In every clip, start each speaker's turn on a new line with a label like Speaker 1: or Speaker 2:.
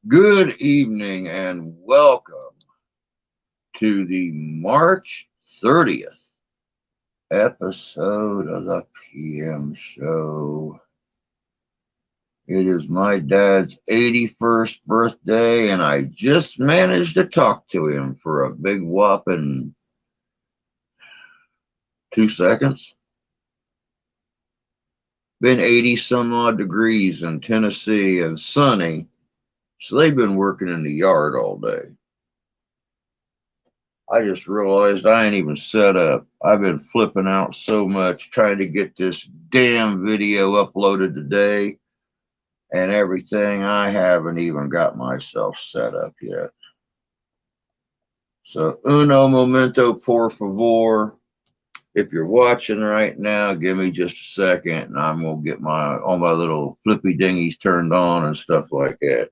Speaker 1: Good evening and welcome to the March 30th episode of the PM Show. It is my dad's 81st birthday, and I just managed to talk to him for a big whopping 2 seconds. Been 80 some odd degrees in Tennessee and sunny, so they've been working in the yard all day. I just realized I ain't even set up. I've been flipping out so much trying to get this damn video uploaded today and everything. I haven't even got myself set up yet. So uno momento, por favor. If you're watching right now, give me just a second and I'm going to get all my little flippy dingies turned on and stuff like that.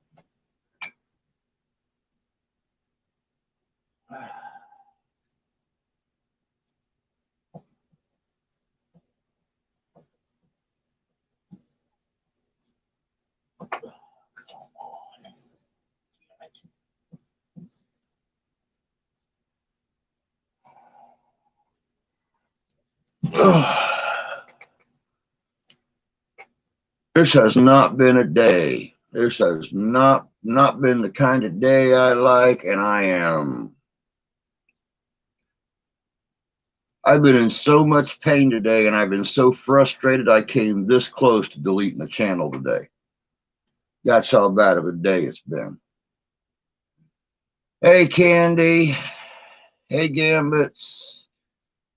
Speaker 1: This has not been a day. This has not been the kind of day I like, and I've been in so much pain today, and I've been so frustrated I came this close to deleting the channel today. That's how bad of a day it's been. Hey, Candy. Hey, Gambits.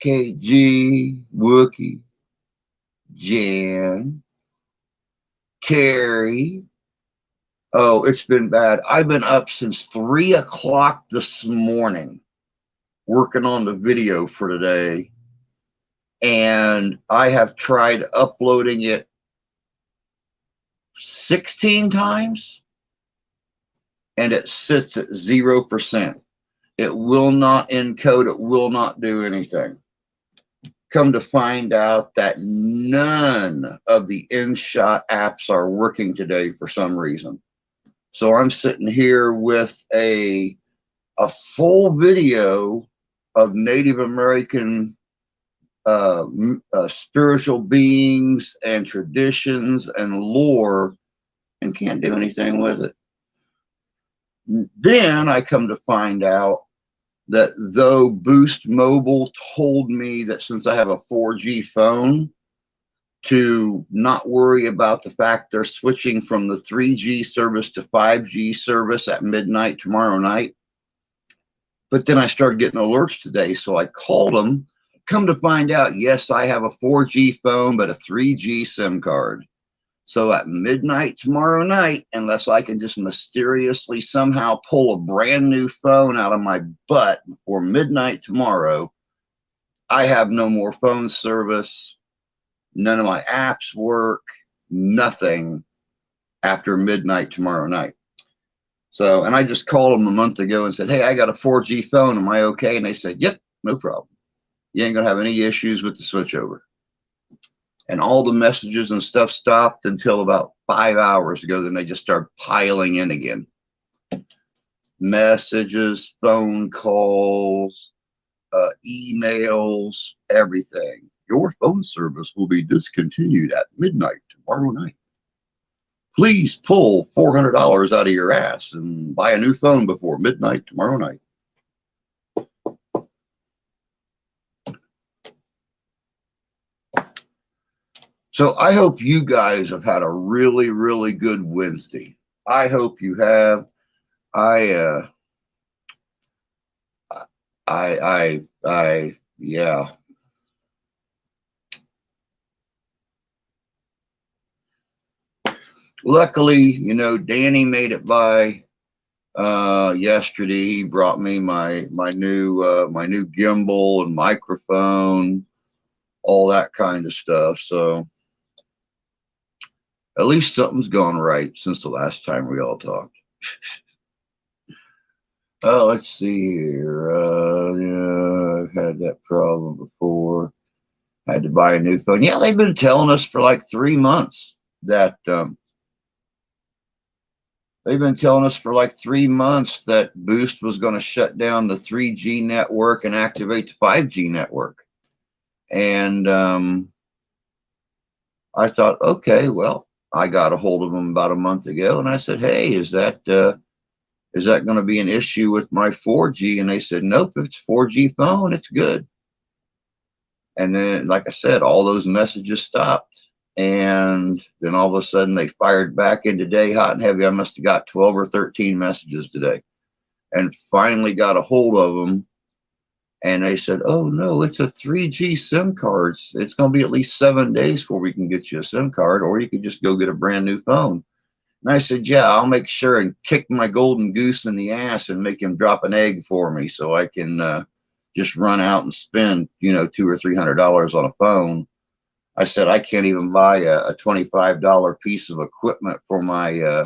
Speaker 1: KG, Wookie, Jan, Terry. Oh, it's been bad. I've been up since 3 o'clock this morning working on the video for today, and I have tried uploading it 16 times and it sits at 0%. It will not encode, it will not do anything. Come to find out that none of the InShot apps are working today for some reason. So I'm sitting here with a full video of Native American spiritual beings and traditions and lore, and can't do anything with it. Then I come to find out that though Boost Mobile told me that since I have a 4G phone, to not worry about the fact they're switching from the 3G service to 5G service at midnight tomorrow night. But then I started getting alerts today, so I called them. Come to find out, yes, I have a 4G phone, but a 3G SIM card. So at midnight tomorrow night, unless I can just mysteriously somehow pull a brand new phone out of my butt before midnight tomorrow, I have no more phone service. None of my apps work, nothing after midnight tomorrow night. So, and I just called them a month ago and said, hey, I got a 4G phone. Am I okay? And they said, yep, no problem. You ain't gonna have any issues with the switchover. And all the messages and stuff stopped until about 5 hours ago. Then they just started piling in again. Messages, phone calls, emails, everything. Your phone service will be discontinued at midnight tomorrow night. Please pull $400 out of your ass and buy a new phone before midnight tomorrow night. So I hope you guys have had a really, really good Wednesday. I hope you have. Yeah. Luckily, you know, Danny made it by yesterday. He brought me my new gimbal and microphone, all that kind of stuff. So at least something's gone right since the last time we all talked. Oh, let's see here. Yeah, I've had that problem before. I had to buy a new phone. Yeah, they've been telling us for like 3 months that They've been telling us for like 3 months that Boost was going to shut down the 3G network and activate the 5G network. And I thought, okay, well, I got a hold of them about a month ago, and I said, hey, is that going to be an issue with my 4G? And they said, nope, if it's 4G phone, it's good. And then, like I said, all those messages stopped. And then all of a sudden they fired back in today hot and heavy. I must have got 12 or 13 messages today, and finally got a hold of them. And they said, oh no, it's a 3G SIM card. It's going to be at least 7 days before we can get you a SIM card, or you could just go get a brand new phone. And I said, yeah, I'll make sure and kick my golden goose in the ass and make him drop an egg for me so I can just run out and spend, $200 or $300 on a phone. I said, I can't even buy a $25 piece of equipment for my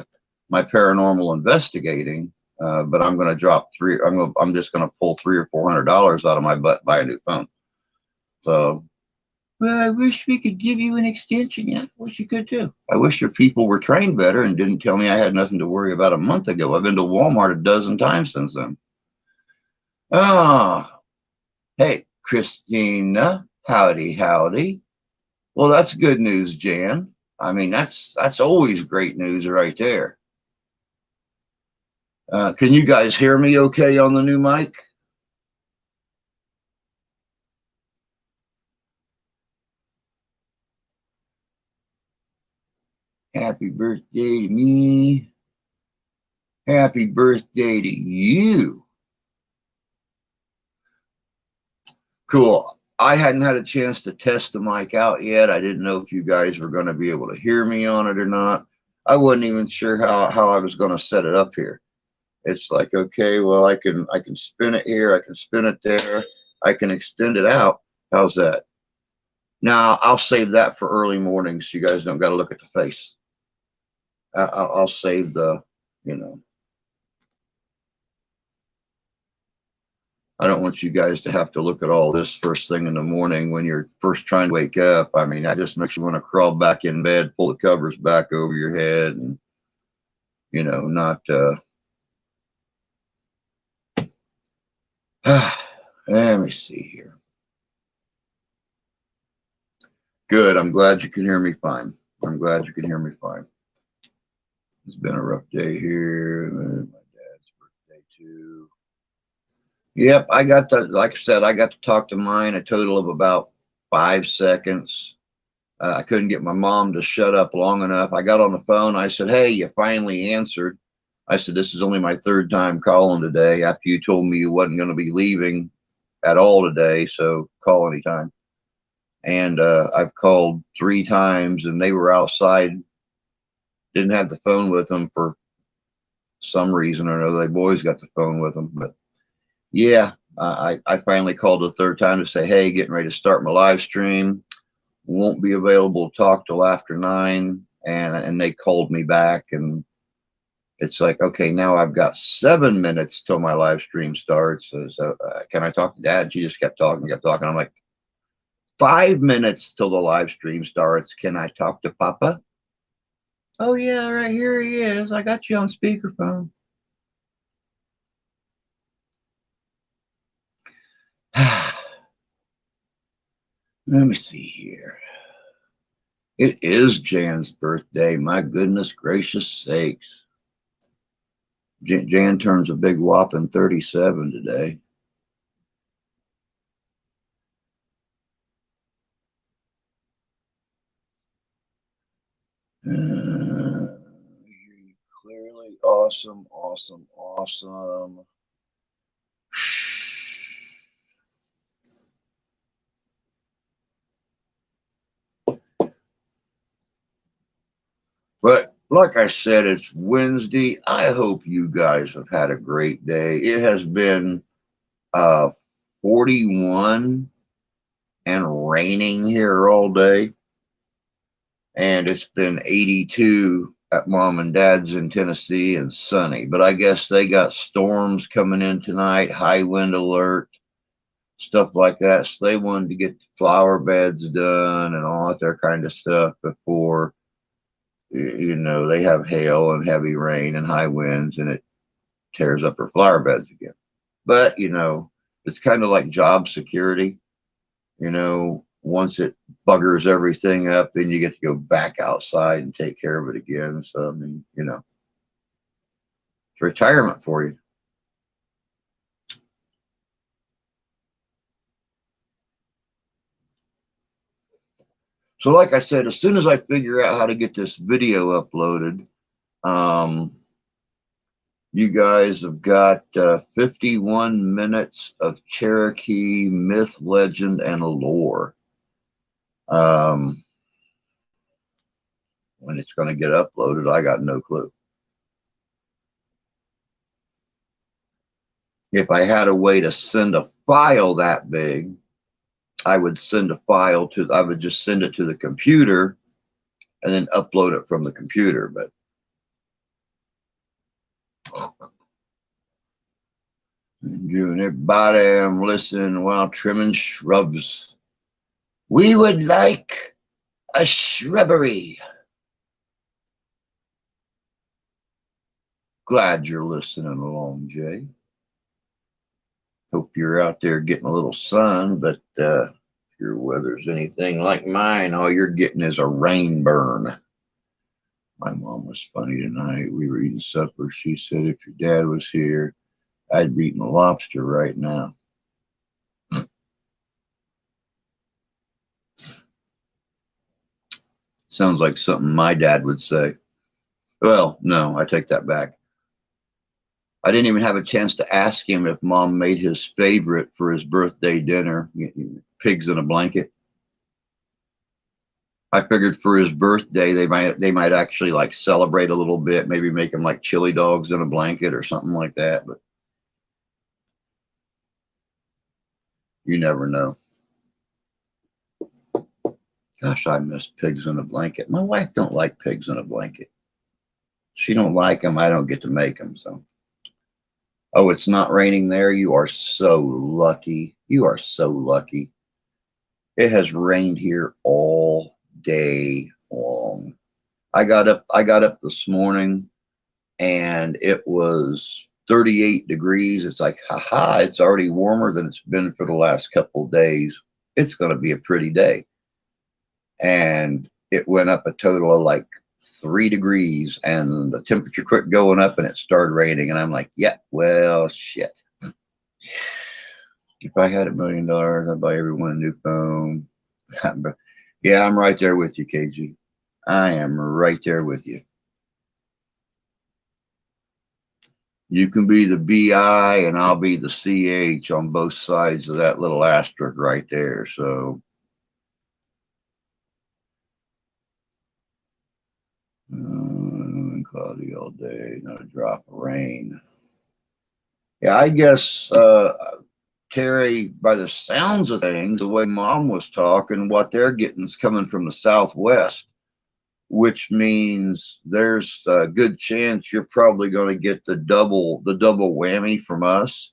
Speaker 1: my paranormal investigating, but I'm going to drop I'm just going to pull $300 or $400 out of my butt, buy a new phone. So, well, I wish we could give you an extension. Yeah, I wish you could too. I wish your people were trained better and didn't tell me I had nothing to worry about a month ago. I've been to Walmart a dozen times since then. Ah, hey, Christina, howdy, howdy. Well, that's good news, Jan. I mean, that's always great news right there. Can you guys hear me okay on the new mic? Happy birthday to me. Happy birthday to you. Cool. I hadn't had a chance to test the mic out yet. I didn't know if you guys were going to be able to hear me on it or not. I wasn't even sure how I was going to set it up here. It's like, okay, well, I can spin it here, I can spin it there, I can extend it out. How's that? Now I'll save that for early mornings. You guys don't got to look at the face. I'll save the, I don't want you guys to have to look at all this first thing in the morning when you're first trying to wake up. I mean, that just makes you want to crawl back in bed, pull the covers back over your head, and not. Let me see here. Good. I'm glad you can hear me fine. I'm glad you can hear me fine. It's been a rough day here. My dad's birthday too. Yep, I got to, like I said, I got to talk to mine a total of about 5 seconds. I couldn't get my mom to shut up long enough. I got on the phone. I said, hey, you finally answered. I said, this is only my 3rd time calling today after you told me you wasn't going to be leaving at all today, so call anytime. And I've called 3 times, and they were outside. Didn't have the phone with them for some reason or another. They boys got the phone with them. But yeah, I finally called the 3rd time to say, hey, getting ready to start my live stream. Won't be available to talk till after 9. And they called me back, and it's like, okay, now I've got 7 minutes till my live stream starts. So can I talk to Dad? And she just kept talking. I'm like, 5 minutes till the live stream starts. Can I talk to Papa? Oh yeah, right here he is. I got you on speakerphone. Let me see here. It is Jan's birthday. My goodness gracious sakes. Jan turns a big whopping 37 today. Clearly awesome, awesome, awesome. But like I said, it's Wednesday. I hope you guys have had a great day. It has been 41 and raining here all day. And it's been 82 at Mom and Dad's in Tennessee and sunny. But I guess they got storms coming in tonight, high wind alert, stuff like that. So they wanted to get the flower beds done and all that there kind of stuff before You know, they have hail and heavy rain and high winds, and it tears up her flower beds again. But, you know, it's kind of like job security. You know, once it buggers everything up, then you get to go back outside and take care of it again. So, I mean, you know, it's retirement for you. So, like I said, as soon as I figure out how to get this video uploaded, um, you guys have got 51 minutes of Cherokee myth, legend, and lore. Um, when it's going to get uploaded, I got no clue. If I had a way to send a file that big, I would send a file to, I would just send it to the computer and then upload it from the computer. But giving everybody I'm listening while trimming shrubs. We would like a shrubbery. Glad you're listening along, Jay. Hope you're out there getting a little sun, but if your weather's anything like mine, all you're getting is a rain burn. My mom was funny tonight. We were eating supper. She said, if your dad was here, I'd be eating a lobster right now. Sounds like something my dad would say. Well, no, I take that back. I didn't even have a chance to ask him if mom made his favorite for his birthday dinner, pigs in a blanket. I figured for his birthday they might actually like celebrate a little bit, maybe make him like chili dogs in a blanket or something like that, but you never know. Gosh, I miss pigs in a blanket. My wife don't like pigs in a blanket. She don't like them. I don't get to make them. So, oh, it's not raining there. You are so lucky. You are so lucky. It has rained here all day long. I got up this morning and it was 38 degrees. It's like, haha, it's already warmer than it's been for the last couple of days. It's going to be a pretty day. And it went up a total of like 3 degrees, and the temperature quit going up and it started raining. And I'm like, yeah, well, shit. If I had $1 million, I'd buy everyone a new phone. Yeah, I'm right there with you, KG. I am right there with you. You can be the BI and I'll be the CH on both sides of that little asterisk right there. So cloudy all day, not a drop of rain. Yeah, I guess Terry, by the sounds of things, the way mom was talking, what they're getting is coming from the southwest, which means there's a good chance you're probably going to get the double whammy from us,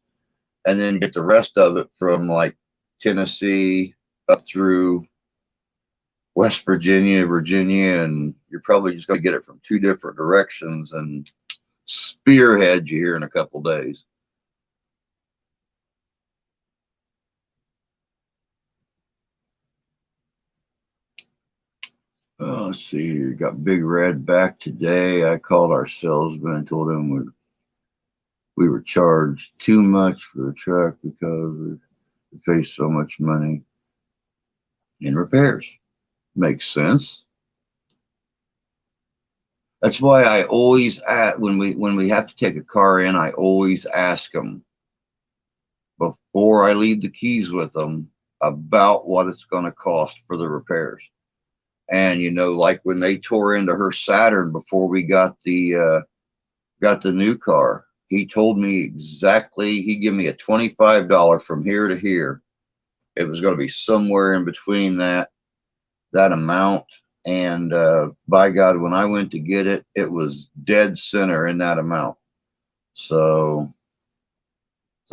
Speaker 1: and then get the rest of it from like Tennessee up through West Virginia, and you're probably just going to get it from two different directions and spearhead you here in a couple days. Oh, let's see here. Got Big Red back today. I called our salesman and told him we were charged too much for the truck because we faced so much money in repairs. Makes sense. That's why I always ask when we have to take a car in, I always ask them before I leave the keys with them about what it's going to cost for the repairs. And you know, like when they tore into her Saturn before we got the new car, he told me exactly. He gave me a $25 from here to here. It was going to be somewhere in between that amount. And by God, when I went to get it, it was dead center in that amount. So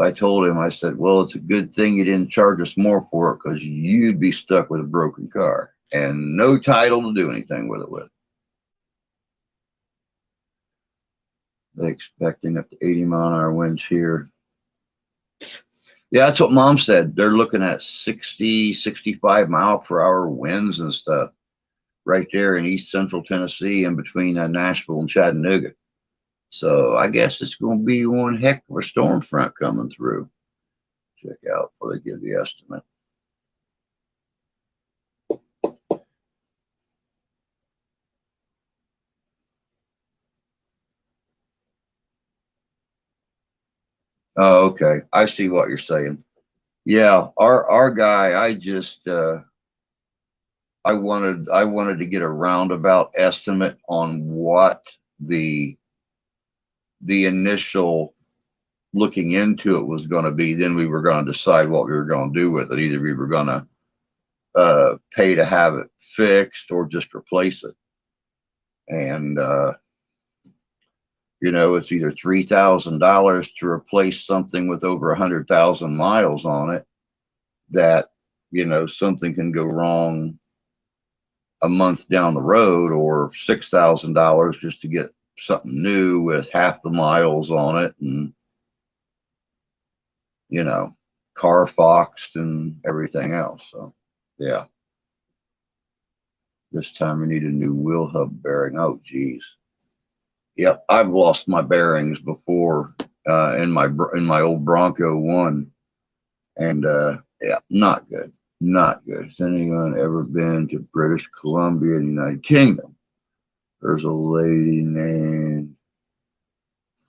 Speaker 1: I told him, I said, well, it's a good thing you didn't charge us more for it, because you'd be stuck with a broken car and no title to do anything with it with. They expecting up to 80-mile-an-hour winds here. Yeah, that's what Mom said. They're looking at 60, 65-mile-per-hour winds and stuff right there in east central Tennessee in between Nashville and Chattanooga. So I guess it's going to be one heck of a storm front coming through. Check out before they give the estimate. Oh, okay. I see what you're saying. Yeah, our guy, I wanted to get a roundabout estimate on what the initial looking into it was going to be. Then we were going to decide what we were going to do with it. Either we were going to pay to have it fixed or just replace it. And you know, it's either $3,000 to replace something with over 100,000 miles on it that, you know, something can go wrong a month down the road, or $6,000 just to get something new with half the miles on it and, you know, Carfoxed and everything else. So, yeah. This time we need a new wheel hub bearing. Oh, geez. Yep, I've lost my bearings before in my old Bronco 1, and yeah, not good, not good. Has anyone ever been to British Columbia, the United Kingdom? There's a lady named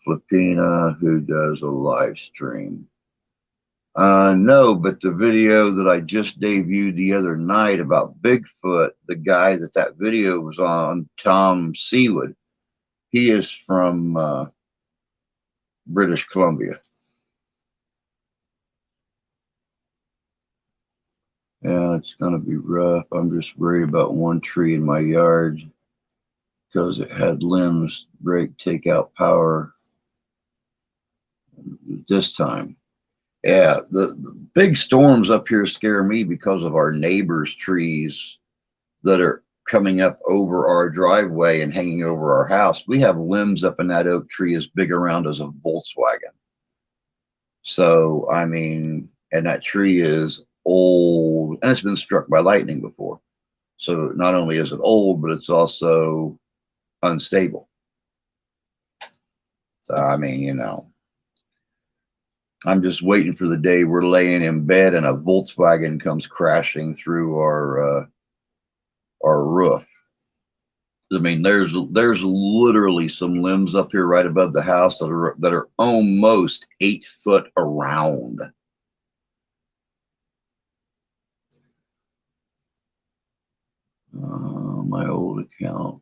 Speaker 1: Flippina who does a live stream. No, but the video that I just debuted the other night about Bigfoot, the guy that video was on, Tom Seawood, he is from British Columbia. Yeah, it's going to be rough. I'm just worried about one tree in my yard because it had limbs break, take out power this time. Yeah, the big storms up here scare me because of our neighbors' trees that are coming up over our driveway and hanging over our house. We have limbs up in that oak tree as big around as a Volkswagen. So, I mean, and that tree is old, and it's been struck by lightning before. So not only is it old, but it's also unstable. So, I mean, you know, I'm just waiting for the day we're laying in bed and a Volkswagen comes crashing through our roof. I mean, there's literally some limbs up here right above the house that are almost 8 foot around. My old account,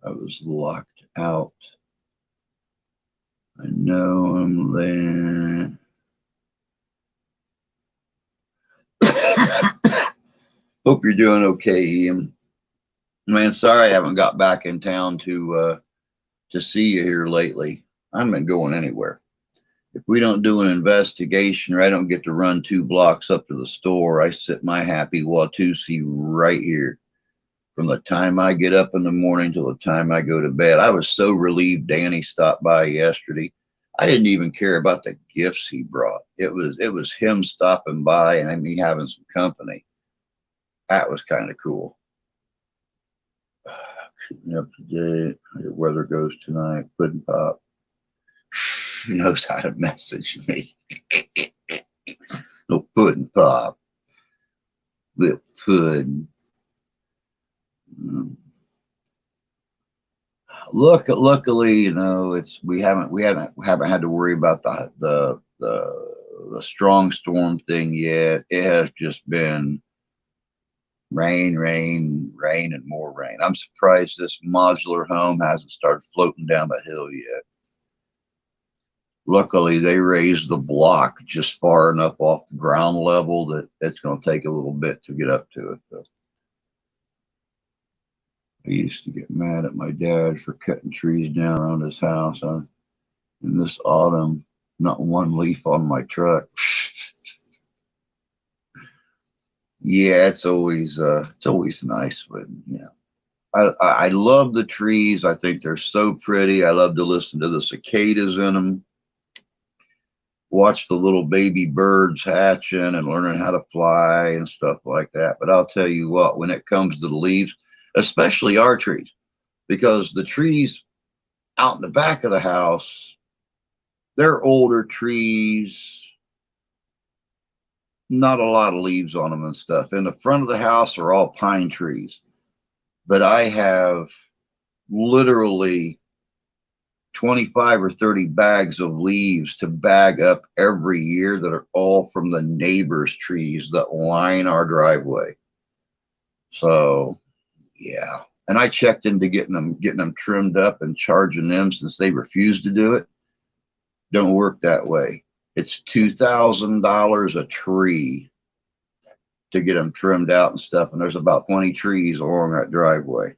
Speaker 1: I was locked out. I know I'm there. Hope you're doing okay, Ian. Man, sorry I haven't got back in town to see you here lately. I haven't been going anywhere. If we don't do an investigation or I don't get to run 2 blocks up to the store, I sit my happy Watusi right here. From the time I get up in the morning till the time I go to bed. I was so relieved Danny stopped by yesterday. I didn't even care about the gifts he brought. It was him stopping by and me having some company. That was kind of cool. Keeping up to date. How your weather goes tonight. Pudding Pop. He knows how to message me. No Pudding Pop. Little pudding. Luckily, you know, we haven't had to worry about the strong storm thing yet. It has just been rain, and more rain. I'm surprised this modular home hasn't started floating down the hill yet. Luckily, they raised the block just far enough off the ground level that it's going to take a little bit to get up to it, though. I used to get mad at my dad for cutting trees down around his house. In this autumn, not one leaf on my truck. Yeah, it's always nice when, you know, I love the trees. I think they're so pretty. I love to listen to the cicadas in them, watch the little baby birds hatching and learning how to fly and stuff like that. But I'll tell you what, when it comes to the leaves, especially our trees, because the trees out in the back of the house, they're older trees, not a lot of leaves on them and stuff. In the front of the house are all pine trees. But I have literally 25 or 30 bags of leaves to bag up every year that are all from the neighbors' trees that line our driveway. So, yeah. And I checked into getting them trimmed up and charging them since they refused to do it. Don't work that way. It's $2,000 a tree to get them trimmed out and stuff. And there's about 20 trees along that driveway.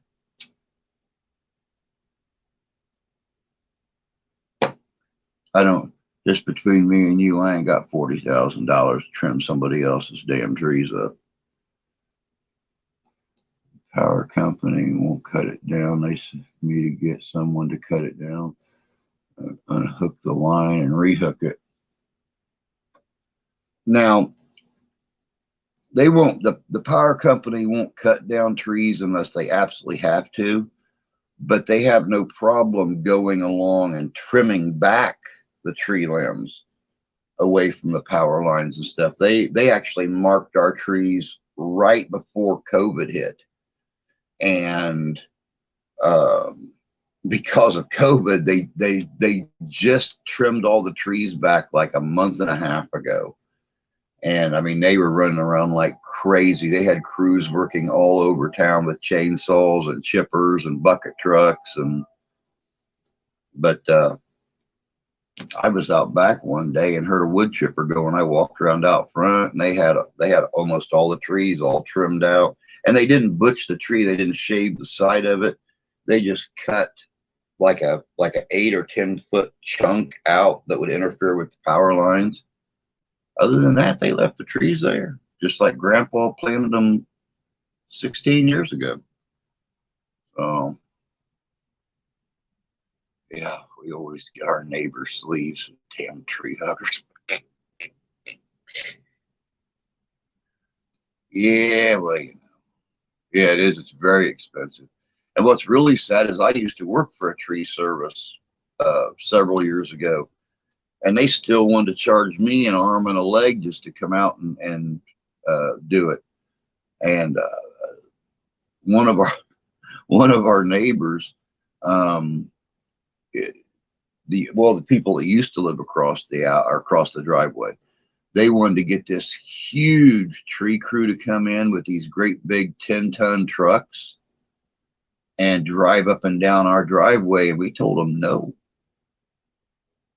Speaker 1: I don't, just between me and you, I ain't got $40,000 to trim somebody else's damn trees up. Power company won't cut it down. They sent me to get someone to cut it down, unhook the line and rehook it. Now, they won't, the power company won't cut down trees unless they absolutely have to, but they have no problem going along and trimming back the tree limbs away from the power lines and stuff. They actually marked our trees right before COVID hit, and because of COVID, they just trimmed all the trees back like a month and a half ago. And I mean, they were running around like crazy. They had crews working all over town with chainsaws and chippers and bucket trucks. But I was out back one day and heard a wood chipper going. I walked around out front, and they had almost all the trees all trimmed out. And they didn't butch the tree. They didn't shave the side of it. They just cut like a 8 or 10 foot chunk out that would interfere with the power lines. Other than that, they left the trees there, just like Grandpa planted them 16 years ago. So, yeah, we always get our neighbors' leaves, damn tree huggers. Yeah, well, yeah, it is. It's very expensive. And what's really sad is I used to work for a tree service several years ago, and they still wanted to charge me an arm and a leg just to come out and do it. And one of our one of our neighbors, um, it, the people that used to live across the driveway, they wanted to get this huge tree crew to come in with these great big 10-ton trucks and drive up and down our driveway, and we told them no.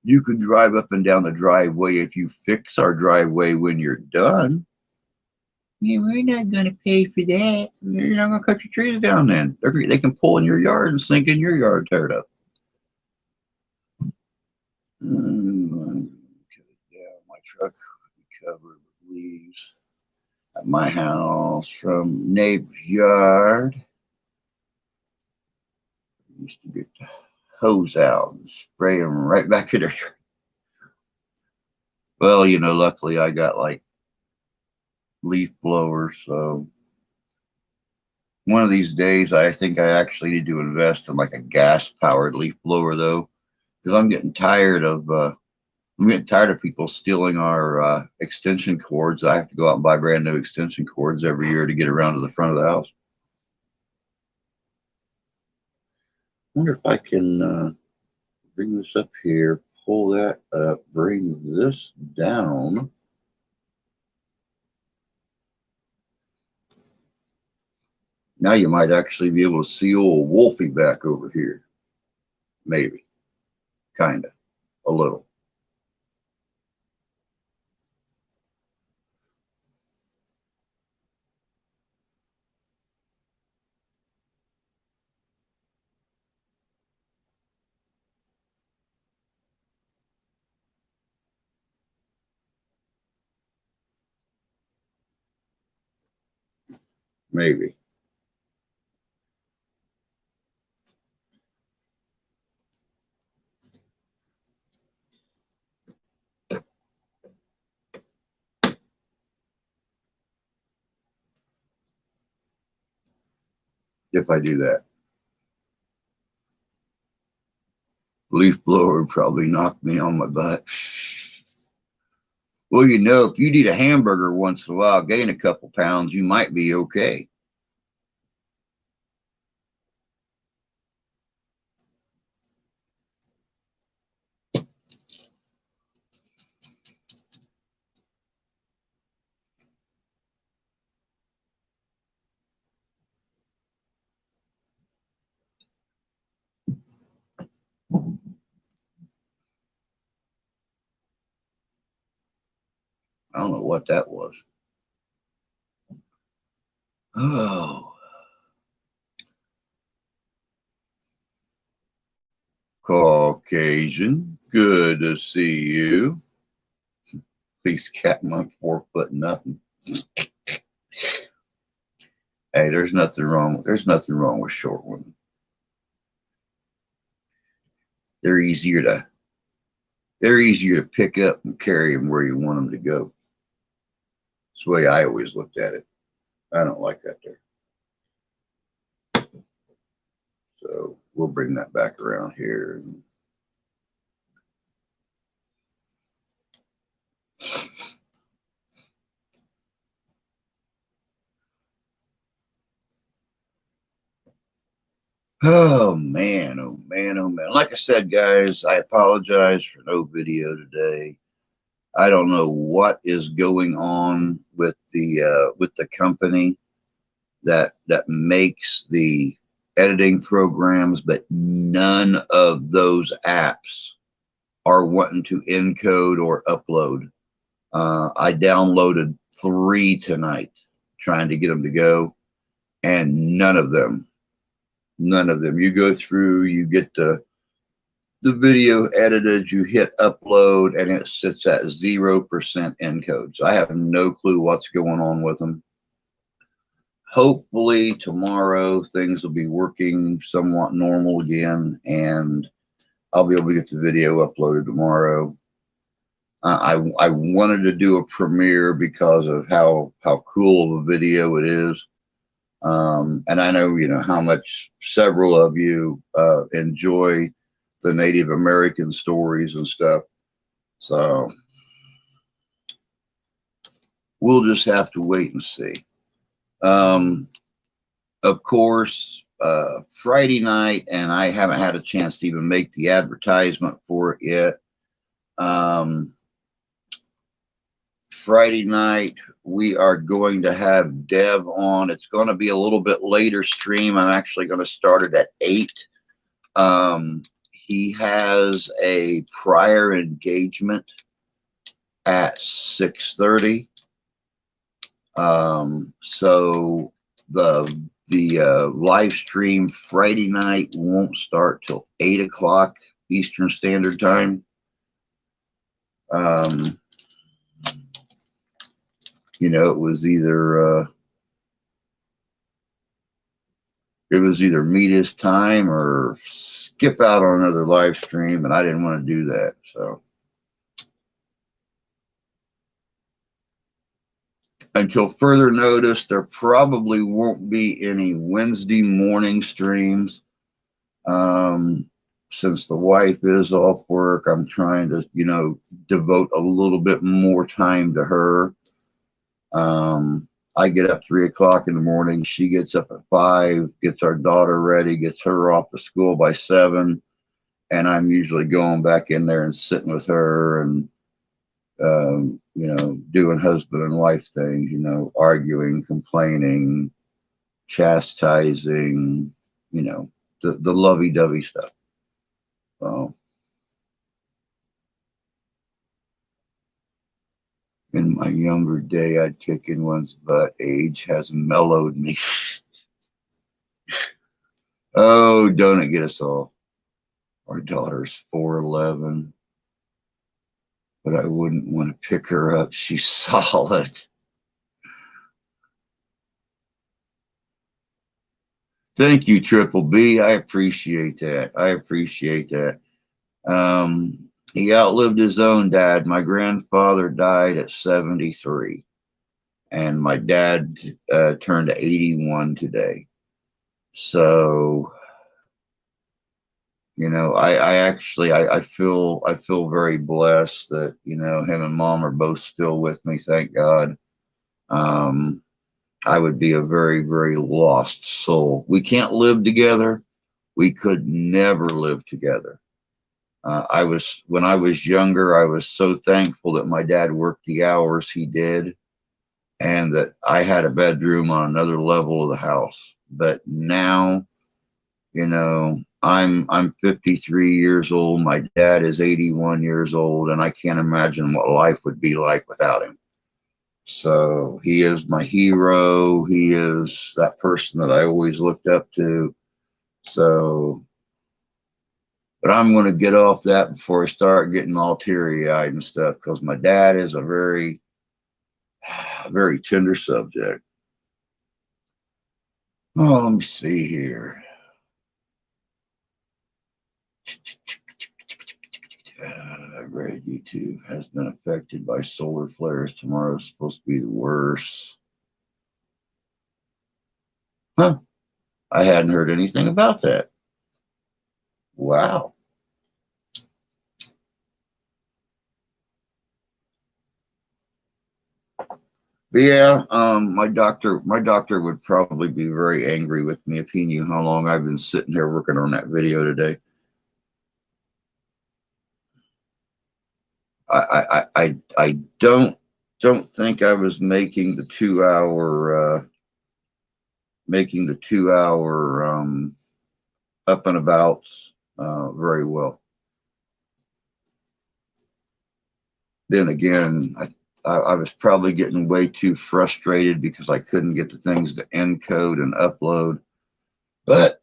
Speaker 1: You could drive up and down the driveway if you fix our driveway when you're done. Yeah, we're not going to pay for that. You're not going to cut your trees down then. They can pull in your yard and sink in your yard, tear it up. My truck would be covered with leaves at my house from neighbor's yard. I used to get the hose out and spray them right back in their yard. Well, luckily I got like leaf blowers, so one of these days I think I actually need to invest in like a gas powered leaf blower though, because I'm getting tired of people stealing our extension cords. I have to go out and buy brand new extension cords every year to get around to the front of the house. Wonder if I can bring this up here, pull that up, bring this down. Now you might actually be able to see old Wolfie back over here. Maybe. Kind of. A little. Maybe. if I do that. Leaf blower would probably knock me on my butt. Well, you know, if you eat a hamburger once in a while, gain a couple pounds, you might be okay. I don't know what that was. Oh, Caucasian, good to see you. Please, Captain, I'm 4 foot nothing. Hey, there's nothing wrong. There's nothing wrong with short women. They're easier to pick up and carry them where you want them to go. That's the way I always looked at it. I don't like that there. So we'll bring that back around here. Oh man, oh man, oh man. Like I said, guys, I apologize for no video today. I don't know what is going on with the company that makes the editing programs, but none of those apps are wanting to encode or upload. I downloaded 3 tonight, trying to get them to go, and none of them. You go through, you get the video edited, you hit upload, and it sits at 0% encode. So I have no clue what's going on with them. Hopefully tomorrow things will be working somewhat normal again, and I'll be able to get the video uploaded tomorrow. I wanted to do a premiere because of how cool of a video it is. And I know, you know, how much several of you enjoy the Native American stories and stuff. So we'll just have to wait and see. Of course, Friday night, and I haven't had a chance to even make the advertisement for it yet. Friday night, we are going to have Dev on. It's going to be a little bit later stream. I'm actually going to start it at 8. He has a prior engagement at 6:30. So the live stream Friday night won't start till 8 o'clock Eastern Standard Time. You know, it was either meet his time or skip out on another live stream, and I didn't want to do that. So until further notice, there probably won't be any Wednesday morning streams. Since the wife is off work, I'm trying to, you know, devote a little bit more time to her. I get up 3 o'clock in the morning. She gets up at 5, gets our daughter ready, gets her off to school by 7. And I'm usually going back in there and sitting with her and, you know, doing husband and wife things, you know, arguing, complaining, chastising, you know, the lovey-dovey stuff. So, in my younger day, I'd kick in one's butt. Age has mellowed me. Oh, don't it get us all. Our daughter's 4'11", but I wouldn't want to pick her up. She's solid. Thank you, Triple B. I appreciate that. I appreciate that. He outlived his own dad. My grandfather died at 73, and my dad turned 81 today. So, you know, I feel very blessed that, you know, him and mom are both still with me. Thank God. Um, I would be a very, very lost soul. We can't live together. We could never live together. When I was younger, I was so thankful that my dad worked the hours he did and that I had a bedroom on another level of the house. But now, you know, I'm 53 years old. My dad is 81 years old, and I can't imagine what life would be like without him. So he is my hero. He is that person that I always looked up to. So, but I'm going to get off that before I start getting all teary-eyed and stuff, because my dad is a very, very tender subject. Oh, let me see here. I read YouTube has been affected by solar flares. Tomorrow's supposed to be the worst. Huh. I hadn't heard anything about that. Wow. But yeah, my doctor would probably be very angry with me if he knew how long I've been sitting here working on that video today. I don't think I was making the 2 hour up and about very well. Then again, I was probably getting way too frustrated because I couldn't get the things to encode and upload. But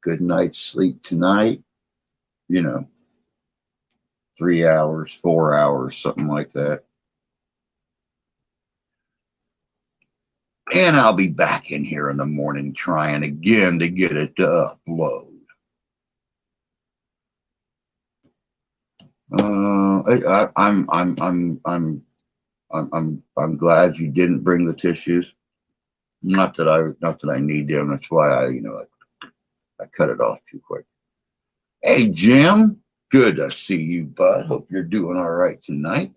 Speaker 1: good night's sleep tonight, you know, 3 hours, 4 hours, something like that. And I'll be back in here in the morning trying again to get it to upload. I'm glad you didn't bring the tissues. Not that I need them. That's why I cut it off too quick. Hey Jim, good to see you, bud. Hope you're doing all right tonight.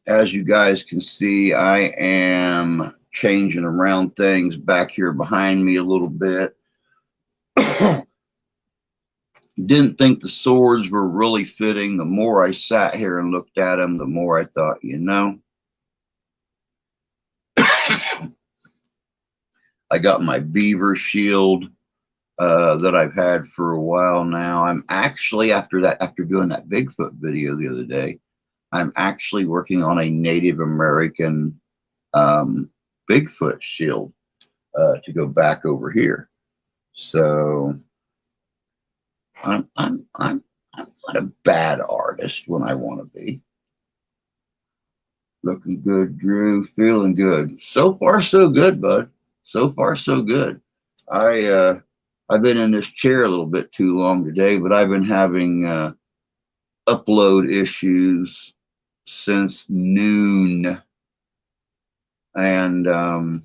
Speaker 1: As you guys can see, I am changing around things back here behind me a little bit. Didn't think the swords were really fitting. The more I sat here and looked at them, the more I thought, you know, I got my beaver shield that I've had for a while now. I'm actually, after doing that Bigfoot video the other day, I'm actually working on a Native American Bigfoot shield to go back over here. So I'm not a bad artist when I want to be. Looking good, Drew. Feeling good. So far, so good, bud. So far, so good. I've been in this chair a little bit too long today, but I've been having upload issues since noon, and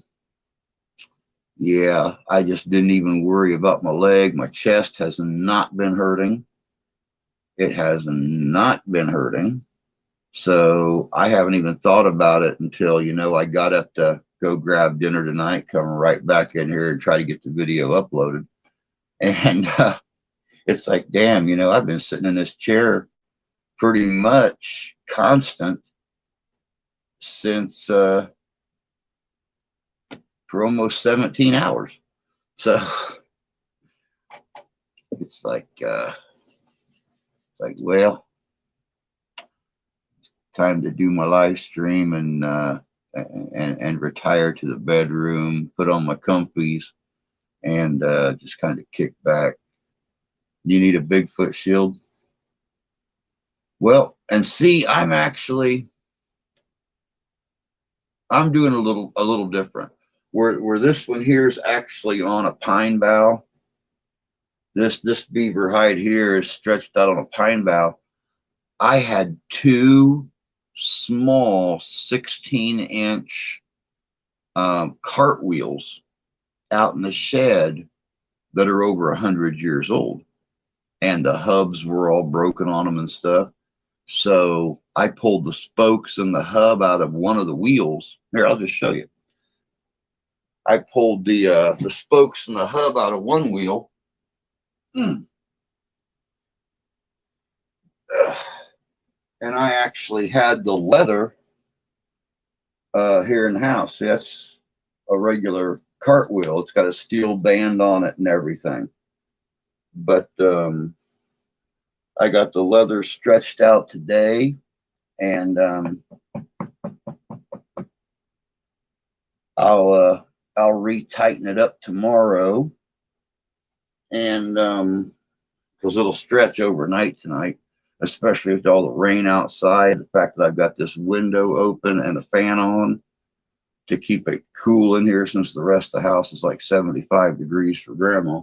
Speaker 1: yeah, I just didn't even worry about my leg. My chest has not been hurting. It has not been hurting. So I haven't even thought about it until, you know, I got up to go grab dinner tonight, come right back in here and try to get the video uploaded. And it's like, damn, you know, I've been sitting in this chair pretty much constant since for almost 17 hours. So it's like, well, time to do my live stream and retire to the bedroom, put on my comfies, and just kind of kick back. You need a Bigfoot shield? Well, and see, I'm doing a little different. Where this one here is actually on a pine bough, This beaver hide here is stretched out on a pine bough. I had two small 16-inch cartwheels out in the shed that are over 100 years old, and the hubs were all broken on them and stuff. So I pulled the spokes and the hub out of one of the wheels. Here, I'll just show you. I pulled the spokes and the hub out of one wheel. And I actually had the leather here in the house. See, that's a regular cartwheel. It's got a steel band on it and everything. But I got the leather stretched out today, and I'll retighten it up tomorrow, and because it'll stretch overnight tonight, especially with all the rain outside. The fact that I've got this window open and a fan on to keep it cool in here, since the rest of the house is like 75 degrees for grandma.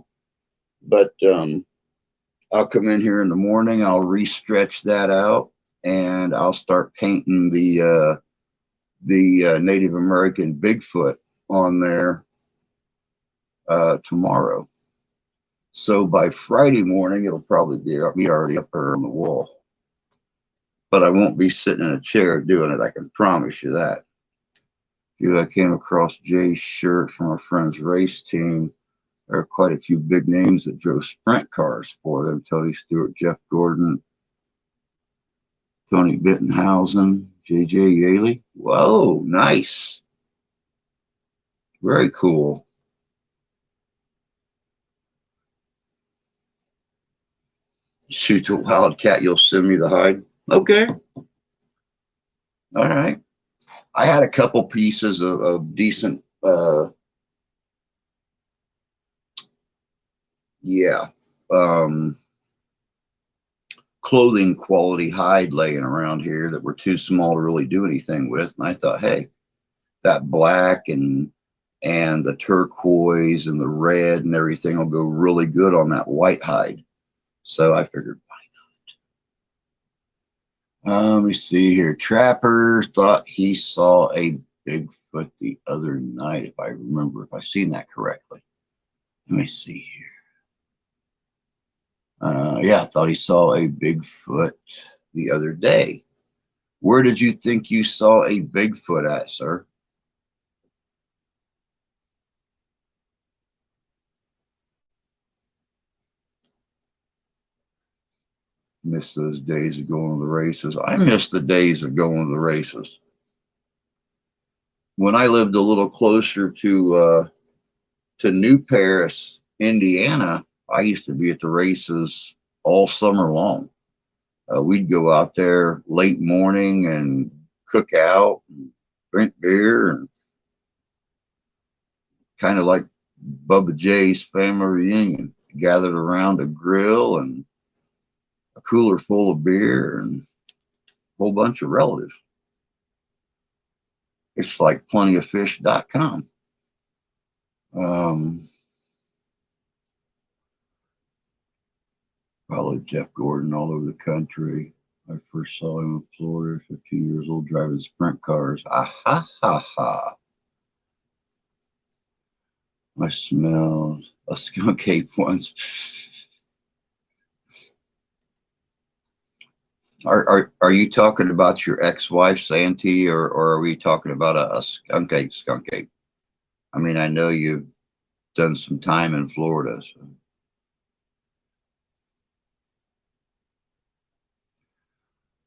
Speaker 1: But I'll come in here in the morning, I'll re-stretch that out, and I'll start painting the Native American Bigfoot on there tomorrow. So by Friday morning, it'll probably be already up there on the wall. But I won't be sitting in a chair doing it, I can promise you that. I came across Jay's shirt from our friend's race team. There are quite a few big names that drove sprint cars for them. Tony Stewart, Jeff Gordon, Tony Bittenhausen, J.J. Yaley. Whoa, nice. Very cool. Shoot a wildcat, you'll send me the hide. Okay. All right. I had a couple pieces of decent, clothing quality hide laying around here that were too small to really do anything with. And I thought, hey, that black and the turquoise and the red and everything will go really good on that white hide. So I figured, why not? Let me see here. Trapper thought he saw a Bigfoot the other night, if I remember, if I seen that correctly. Let me see here. Yeah, I thought he saw a Bigfoot the other day. Where did you think you saw a Bigfoot at, sir? Miss those days of going to the races. I miss the days of going to the races. When I lived a little closer to New Paris, Indiana, I used to be at the races all summer long. We'd go out there late morning and cook out and drink beer, and kind of like Bubba Jay's family reunion, gathered around a grill and a cooler full of beer and a whole bunch of relatives. It's like plentyoffish.com. Probably Jeff Gordon all over the country. I first saw him in Florida, 15 years old, driving sprint cars. Ah ha ha ha. I smelled a skunk ape once. Are you talking about your ex-wife, Santee, or are we talking about a skunk ape? Skunk ape. I mean, I know you've done some time in Florida. So.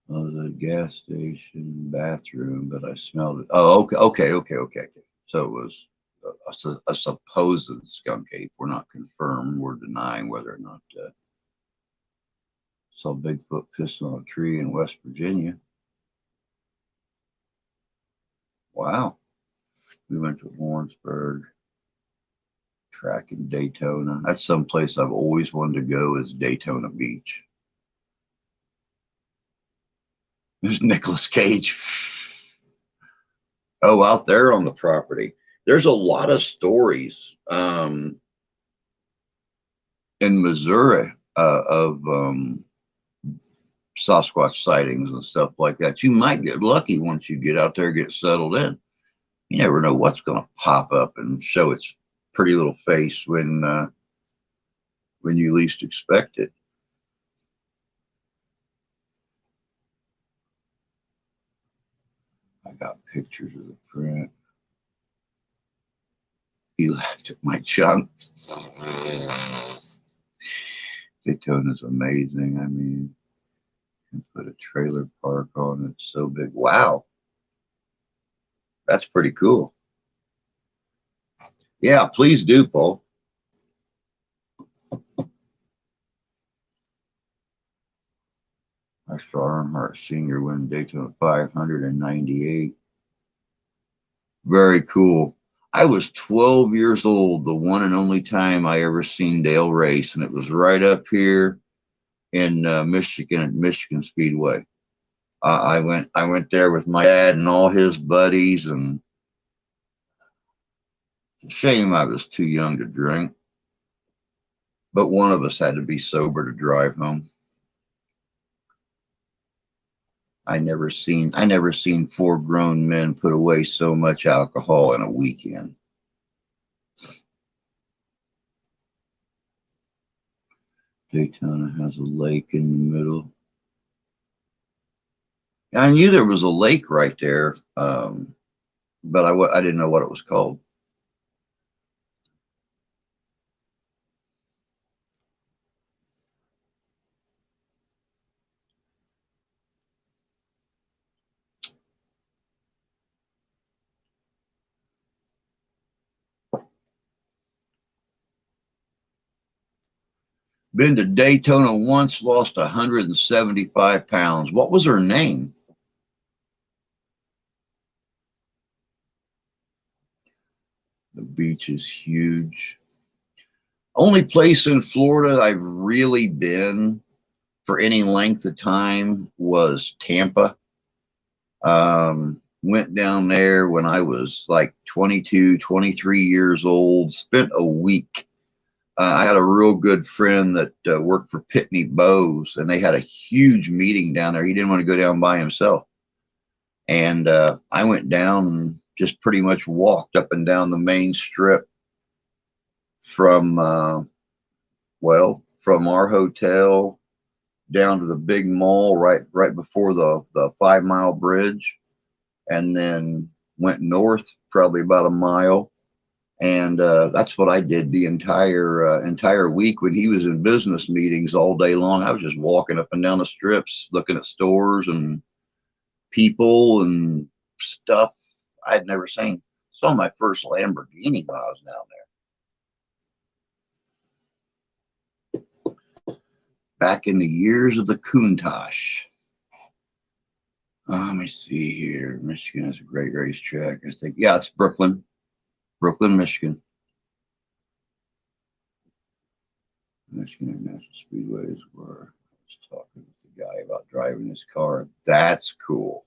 Speaker 1: I was at a gas station bathroom, but I smelled it. Oh, okay. So it was a supposed skunk ape. We're not confirmed. We're denying whether or not saw Bigfoot piss on a tree in West Virginia. Wow. We went to Warrensburg, track in Daytona. That's someplace I've always wanted to go, is Daytona Beach. There's Nicolas Cage. Oh, out there on the property. There's a lot of stories. in Missouri of Sasquatch sightings and stuff like that. You might get lucky once you get out there, get settled in. You never know what's going to pop up and show its pretty little face when you least expect it. I got pictures of the print. He laughed at my junk. Daytona's amazing. I mean, you can put a trailer park on it. So big. Wow. That's pretty cool. Yeah, please do, Paul. I saw Earnhardt Sr. win Daytona 500 in '98. Very cool. I was 12 years old, the one and only time I ever seen Dale race, and it was right up here in Michigan at Michigan Speedway. I went there with my dad and all his buddies, and shame I was too young to drink, but one of us had to be sober to drive home. I never seen four grown men put away so much alcohol in a weekend. Daytona has a lake in the middle. I knew there was a lake right there, but I didn't know what it was called. Been to Daytona once, lost 175 pounds. What was her name? The beach is huge. Only place in Florida I've really been for any length of time was Tampa. Went down there when I was like 22, 23 years old, spent a week. I had a real good friend that worked for Pitney Bowes, and they had a huge meeting down there. He didn't want to go down by himself. And I went down and just pretty much walked up and down the main strip from, from our hotel down to the big mall right before the 5 Mile bridge, and then went north probably about a mile. And that's what I did the entire week when he was in business meetings all day long. I was just walking up and down the strips, looking at stores and people and stuff I'd never seen. Saw my first Lamborghini when I was down there. Back in the years of the Countach. Let me see here. Michigan is a great racetrack. I think, yeah, it's Brooklyn, Michigan. Michigan International Speedway is where I was talking with the guy about driving his car. That's cool.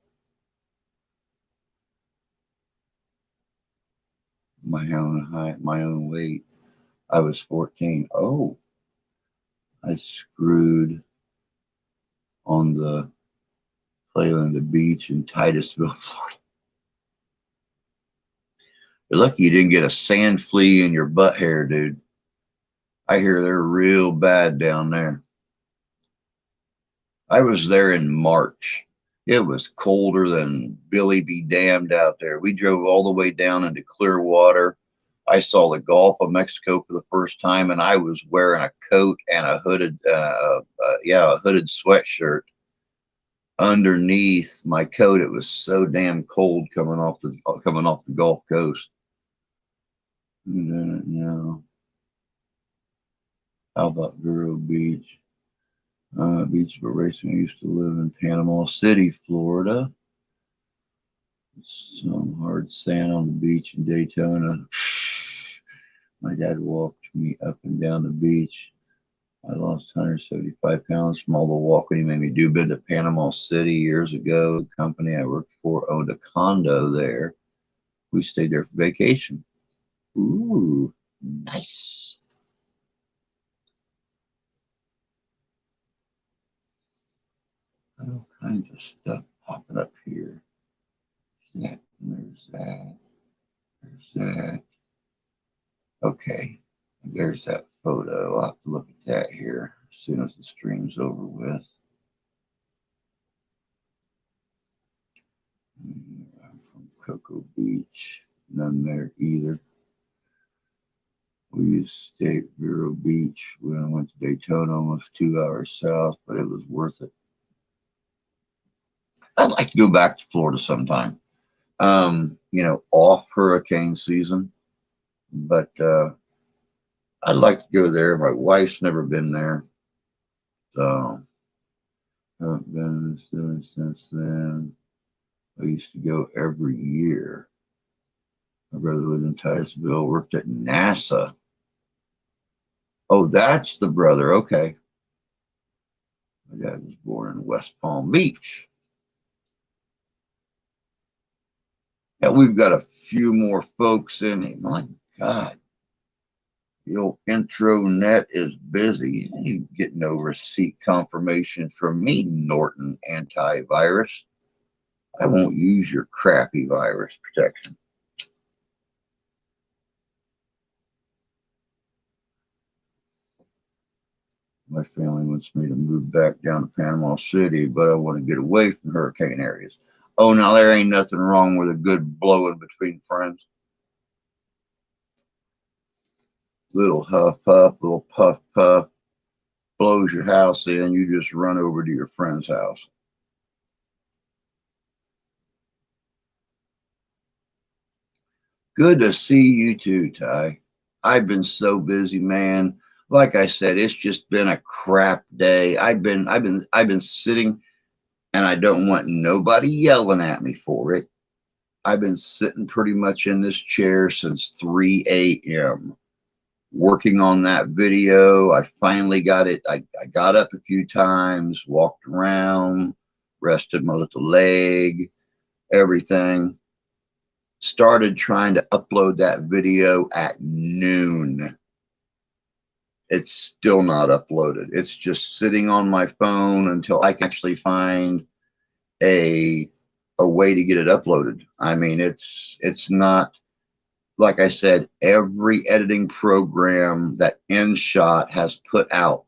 Speaker 1: My own height, my own weight. I was 14. Oh, I screwed on the Playland, the beach in Titusville, Florida. You're lucky you didn't get a sand flea in your butt hair, dude. I hear they're real bad down there. I was there in March. It was colder than Billy be damned out there. We drove all the way down into Clearwater. I saw the Gulf of Mexico for the first time, and I was wearing a coat and a hooded sweatshirt underneath my coat. It was so damn cold coming off the Gulf Coast. How about Vero Beach? Beach for racing. I used to live in Panama City, Florida. Some hard sand on the beach in Daytona. My dad walked me up and down the beach. I lost 175 pounds from all the walking he made me do. Been to Panama City years ago. The company I worked for owned a condo there. We stayed there for vacation. Ooh, nice. All kinds of stuff popping up here. That, there's that. There's that. Okay, there's that photo. I'll have to look at that here as soon as the stream's over with. I'm from Cocoa Beach. None there either. We used to stay at Vero Beach when I went to Daytona, almost 2 hours south, but it was worth it. I'd like to go back to Florida sometime. You know, off hurricane season, but I'd like to go there. My wife's never been there, so I haven't been since then. I used to go every year. My brother lived in Titusville, worked at NASA. Oh, that's the brother. Okay. My dad was born in West Palm Beach. Yeah, we've got a few more folks in here. My God. The old intro net is busy. You get no receipt confirmation from me, Norton Antivirus. I won't use your crappy virus protection. My family wants me to move back down to Panama City, but I want to get away from hurricane areas. Oh, now there ain't nothing wrong with a good blowing between friends. Little huff puff, little puff puff, blows your house in. You just run over to your friend's house. Good to see you too, Ty. I've been so busy, man. Like I said, it's just been a crap day. I've been sitting, and I don't want nobody yelling at me for it. I've been sitting pretty much in this chair since 3 a.m. working on that video. I finally got it. I got up a few times, walked around, rested my little leg, everything. Started trying to upload that video at noon. It's still not uploaded. It's just sitting on my phone until I can actually find a way to get it uploaded. I mean, it's not, like I said, every editing program that InShot has put out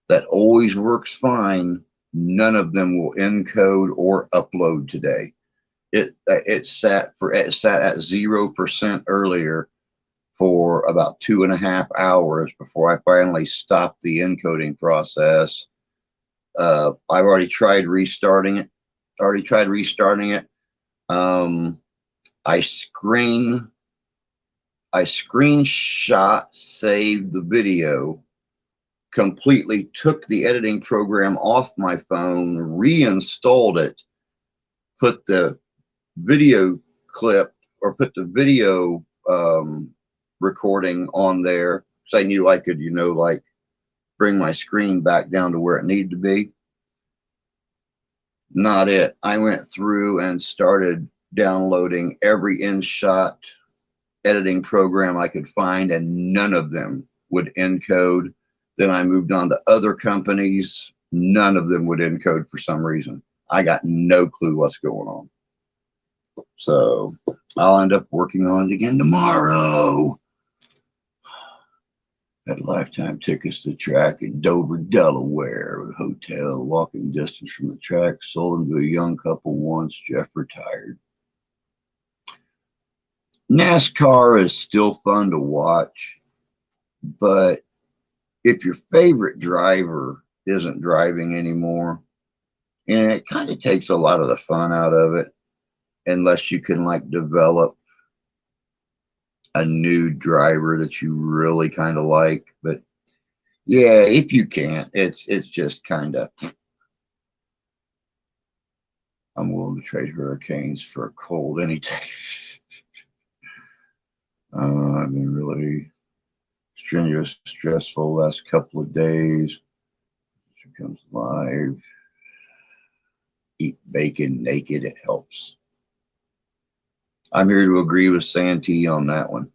Speaker 1: that always works fine, none of them will encode or upload today. It sat at 0% earlier for about 2.5 hours before I finally stopped the encoding process. I've already tried restarting it. I screenshot saved the video, completely took the editing program off my phone, reinstalled it, put the video clip or put the video recording on there, so I knew I could, like bring my screen back down to where it needed to be. Not it. I went through and started downloading every InShot editing program I could find, and none of them would encode. Then I moved on to other companies. None of them would encode for some reason. I got no clue what's going on. So I'll end up working on it again tomorrow. Had lifetime tickets to the track in Dover, Delaware, with a hotel, walking distance from the track. Sold them to a young couple once. Jeff retired. NASCAR is still fun to watch, but if your favorite driver isn't driving anymore, and it kind of takes a lot of the fun out of it, unless you can like develop a new driver that you really kind of like. But yeah, if you can't, it's just kind of, I'm willing to trade hurricanes for a cold any day. I've been really strenuous, stressful last couple of days. She comes live. Eat bacon naked, it helps. I'm here to agree with Santee on that one.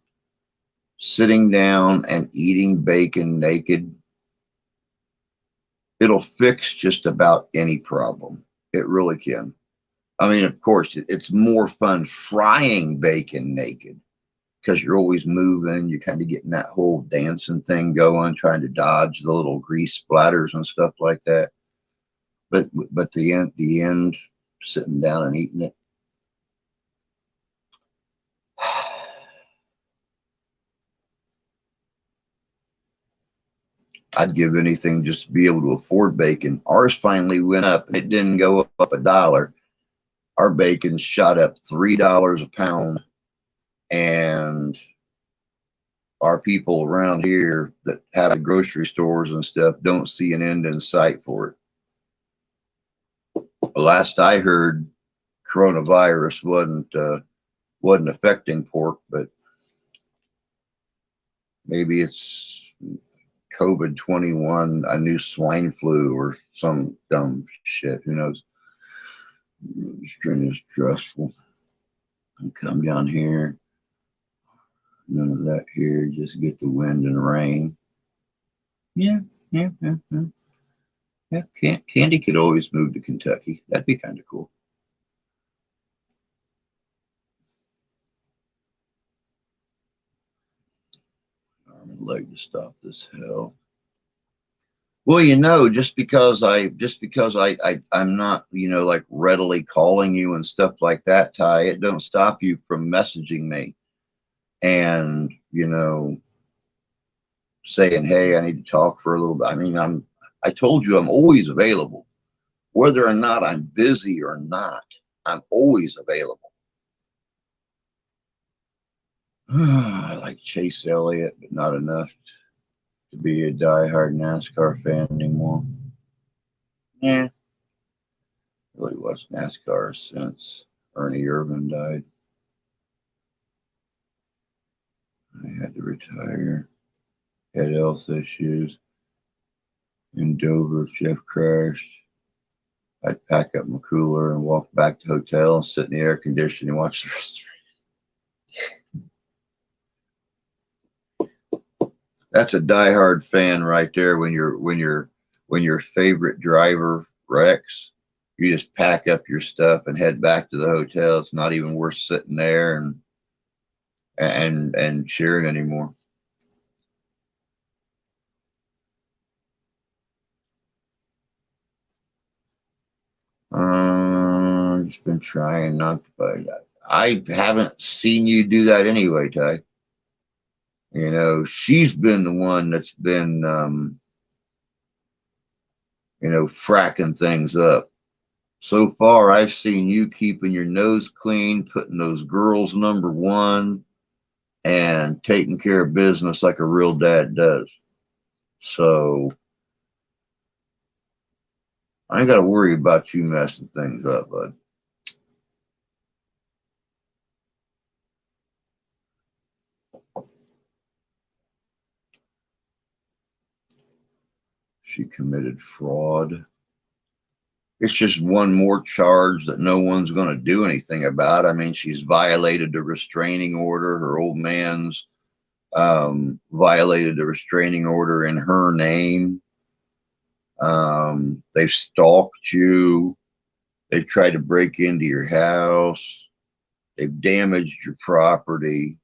Speaker 1: Sitting down and eating bacon naked It'll fix just about any problem. It really can. I mean, of course, it's more fun frying bacon naked because you're always moving. You're kind of getting that whole dancing thing going, trying to dodge the little grease splatters and stuff like that. But the end, sitting down and eating it. I'd give anything just to be able to afford bacon. Ours finally went up, and it didn't go up $1. Our bacon shot up $3 a pound, and our people around here that have the grocery stores and stuff don't see an end in sight for it. Last I heard, coronavirus wasn't affecting pork, but maybe it's COVID-21, a new swine flu or some dumb shit. Who knows? This train is stressful. I come down here, none of that here. Just get the wind and rain. Yeah. Yeah, Candy could always move to Kentucky. That'd be kind of cool. Arm and leg to stop this hell. Well, just because I'm not, like readily calling you and stuff like that, Ty, it don't stop you from messaging me and, saying, hey, I need to talk for a little bit. I mean, I told you I'm always available. Whether or not I'm busy or not, I'm always available. I like Chase Elliott, but not enough to be a diehard NASCAR fan anymore. Yeah. Really watched NASCAR since Ernie Irvan died. I had to retire. Had health issues. In Dover, if Jeff crashed, I'd pack up my cooler and walk back to the hotel and sit in the air conditioning and watch the rest of it. That's a diehard fan right there. When your favorite driver wrecks, you just pack up your stuff and head back to the hotel. It's not even worth sitting there and cheering anymore. I've just been trying not to, but I haven't seen you do that anyway, Ty. She's been the one that's been, fracking things up. So far, I've seen you keeping your nose clean, putting those girls number one, and taking care of business like a real dad does. So I ain't got to worry about you messing things up, bud. She committed fraud. It's just one more charge that no one's going to do anything about. I mean, she's violated the restraining order. Her old man's violated the restraining order in her name. They've stalked you. They've tried to break into your house. They've damaged your property.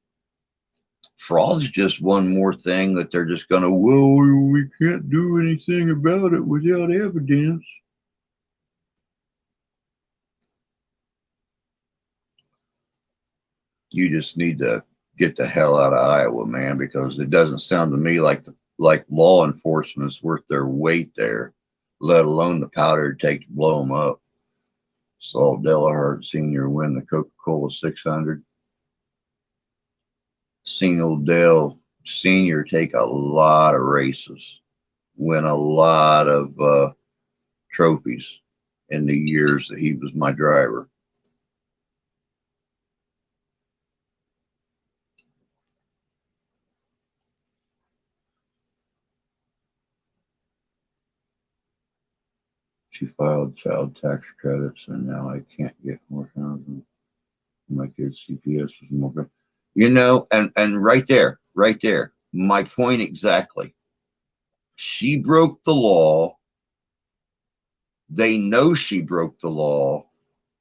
Speaker 1: Fraud's just one more thing that they're just going to, well, we can't do anything about it without evidence. You just need to get the hell out of Iowa, man, because it doesn't sound to me like law enforcement's worth their weight there, let alone the powder it takes to blow them up. Saul Delahart Sr. win the Coca-Cola 600. Seen old Dale Sr. take a lot of races, win a lot of trophies in the years that he was my driver. She filed child tax credits, and now I can't get more housing. My kid's CPS was more. And right there, my point exactly. She broke the law They know she broke the law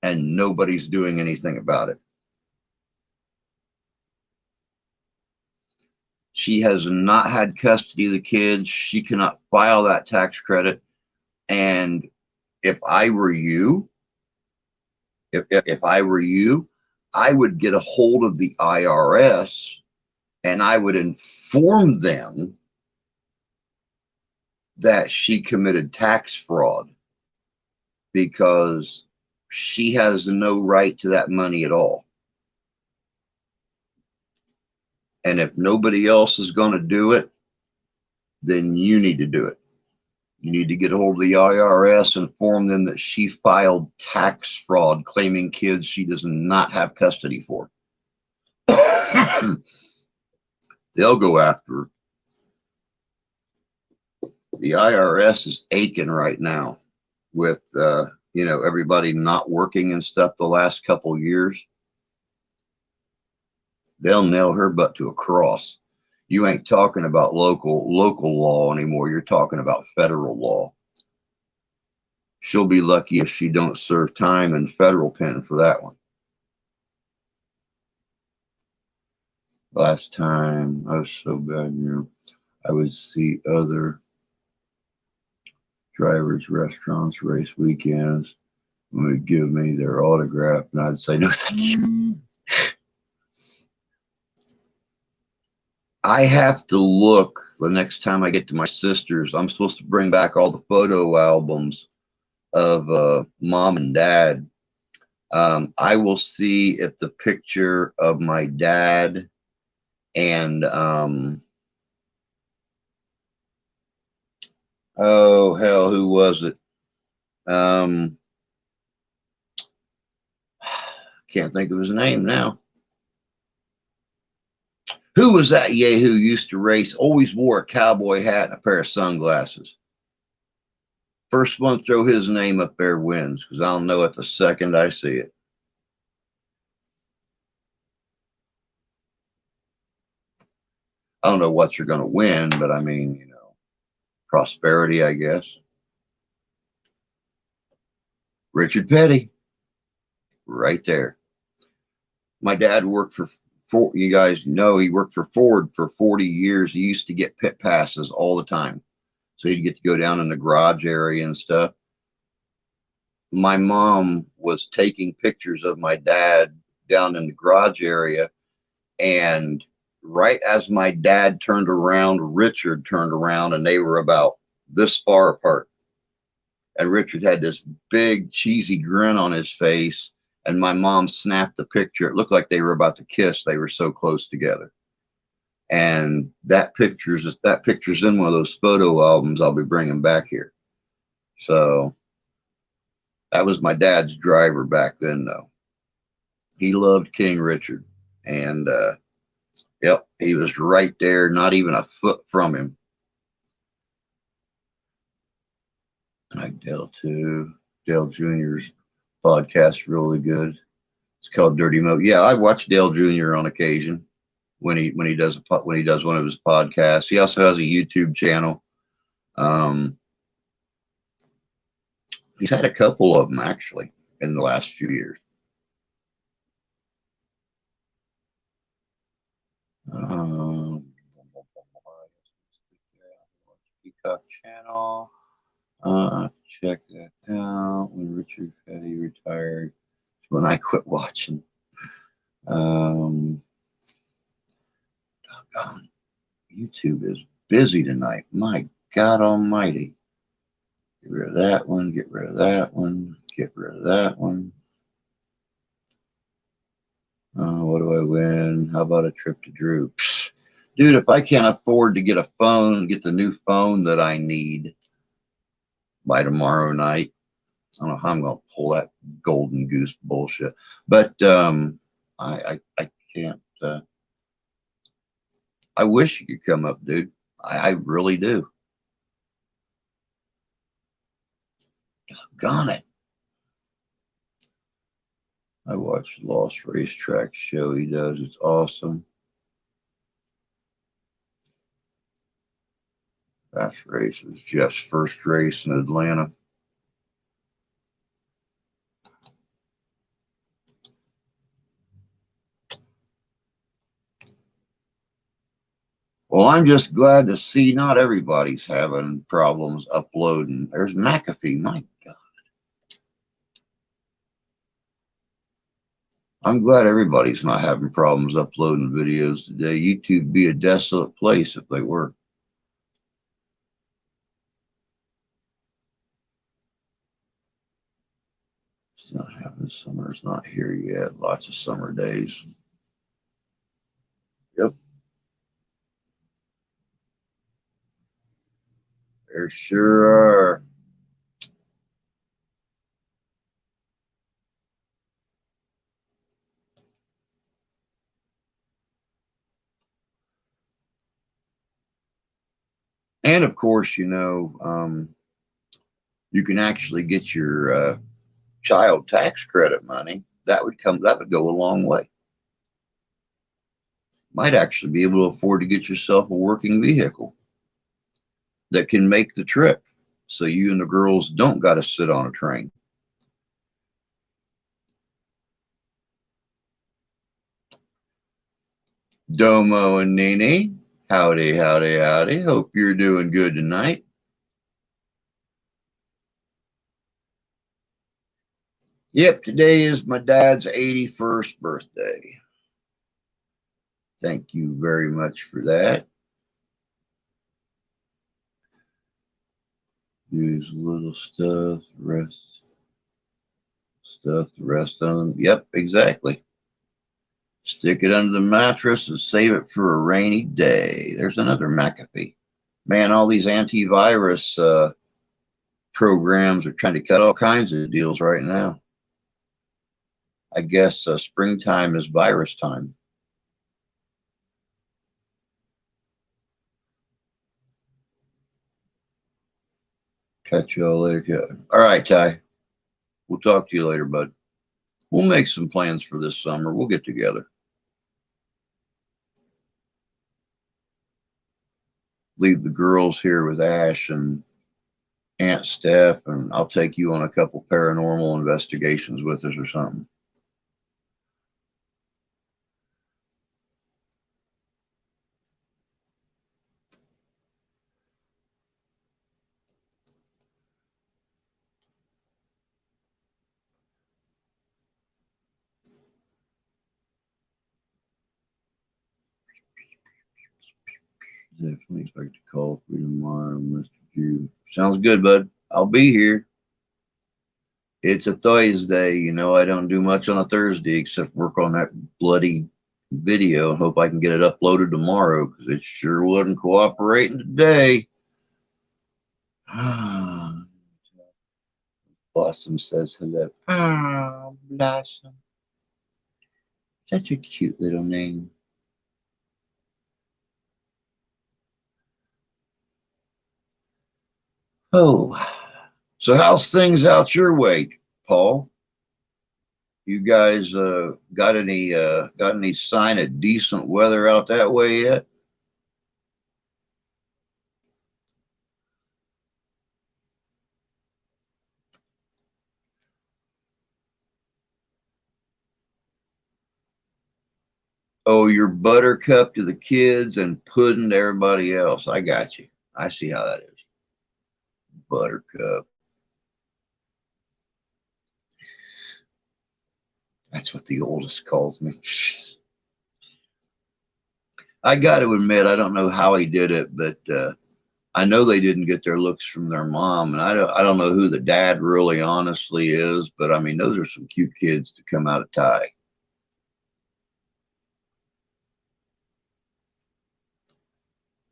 Speaker 1: and nobody's doing anything about it. She has not had custody of the kids. She cannot file that tax credit. And if I were you, if I were you, I would get a hold of the IRS and I would inform them that she committed tax fraud, because she has no right to that money at all. And if nobody else is going to do it, then you need to do it. You need to get a hold of the IRS and inform them that she filed tax fraud, claiming kids she does not have custody for. They'll go after her. The IRS is aching right now with, everybody not working and stuff the last couple years. They'll nail her butt to a cross. You ain't talking about local law anymore. You're talking about federal law. She'll be lucky if she don't serve time in federal pen for that one. Last time I was so bad, I would see other drivers, restaurants, race weekends, would give me their autograph, and I'd say, no, thank you. I have to look the next time I get to my sister's. I'm supposed to bring back all the photo albums of mom and dad. I will see if the picture of my dad and oh hell, who was it? Can't think of his name now. Who was that yahoo used to race? Always wore a cowboy hat and a pair of sunglasses. First one throw his name up there wins, because I'll know it the second I see it. I don't know what you're going to win, but I mean, prosperity, I guess. Richard Petty, right there. My dad worked for Ford. You guys know he worked for Ford for 40 years. He used to get pit passes all the time. So he'd get to go down in the garage area and stuff. My mom was taking pictures of my dad down in the garage area, and right as my dad turned around, Richard turned around, and they were about this far apart. And Richard had this big cheesy grin on his face, and my mom snapped the picture. It looked like they were about to kiss. They were so close together. And that picture's in one of those photo albums I'll be bringing back here. So that was my dad's driver back then, though. He loved King Richard. And yep, he was right there, not even a foot from him. Like Dale too. Dale Jr.'s podcast really good. It's called Dirty Mo. Yeah, I watch Dale Jr. on occasion when he does one of his podcasts. He also has a YouTube channel. He's had a couple of them actually in the last few years. Peacock channel. Check that out. When Richard Petty retired, when I quit watching. YouTube is busy tonight. My God Almighty. Get rid of that one. Get rid of that one. Get rid of that one. What do I win? How about a trip to Drew? Psh, dude, if I can't afford to get a phone, get the new phone that I need by tomorrow night, I don't know how I'm going to pull that golden goose bullshit. But I can't. I wish you could come up, dude. I really do. Doggone it. I watched Lost Racetrack show he does. It's awesome. Fast race was Jeff's first race in Atlanta. Well, I'm just glad to see not everybody's having problems uploading. There's McAfee. My God. I'm glad everybody's not having problems uploading videos today. YouTube would be a desolate place if they were. It's not happening. Summer's not here yet. Lots of summer days. Yep, there sure are. And of course, you can actually get your child tax credit money. That would go a long way. Might actually be able to afford to get yourself a working vehicle that can make the trip so you and the girls don't got to sit on a train. Domo and Nene, howdy, howdy, howdy. Hope you're doing good tonight. Yep, today is my dad's 81st birthday. Thank you very much for that. Use little stuff, the rest on them. Yep, exactly. Stick it under the mattress and save it for a rainy day. There's another McAfee. Man, all these antivirus programs are trying to cut all kinds of deals right now. I guess springtime is virus time. Catch you all later. All right, Ty. We'll talk to you later, bud. We'll make some plans for this summer. We'll get together. Leave the girls here with Ash and Aunt Steph, and I'll take you on a couple paranormal investigations with us or something. Definitely expect to call for you tomorrow, Mr. Jew. Sounds good, bud. I'll be here. It's a Thursday. I don't do much on a Thursday except work on that bloody video and hope I can get it uploaded tomorrow because it sure wasn't cooperating today. Blossom says hello. Ah, Blossom. Such a cute little name. Oh, so how's things out your way, Paul? You guys got any sign of decent weather out that way yet? Oh, you're buttercup to the kids and pudding to everybody else. I got you. I see how that is. Buttercup. That's what the oldest calls me. I got to admit, I don't know how he did it, but I know they didn't get their looks from their mom, and I don't know who the dad really honestly is, but I mean those are some cute kids to come out of Ty.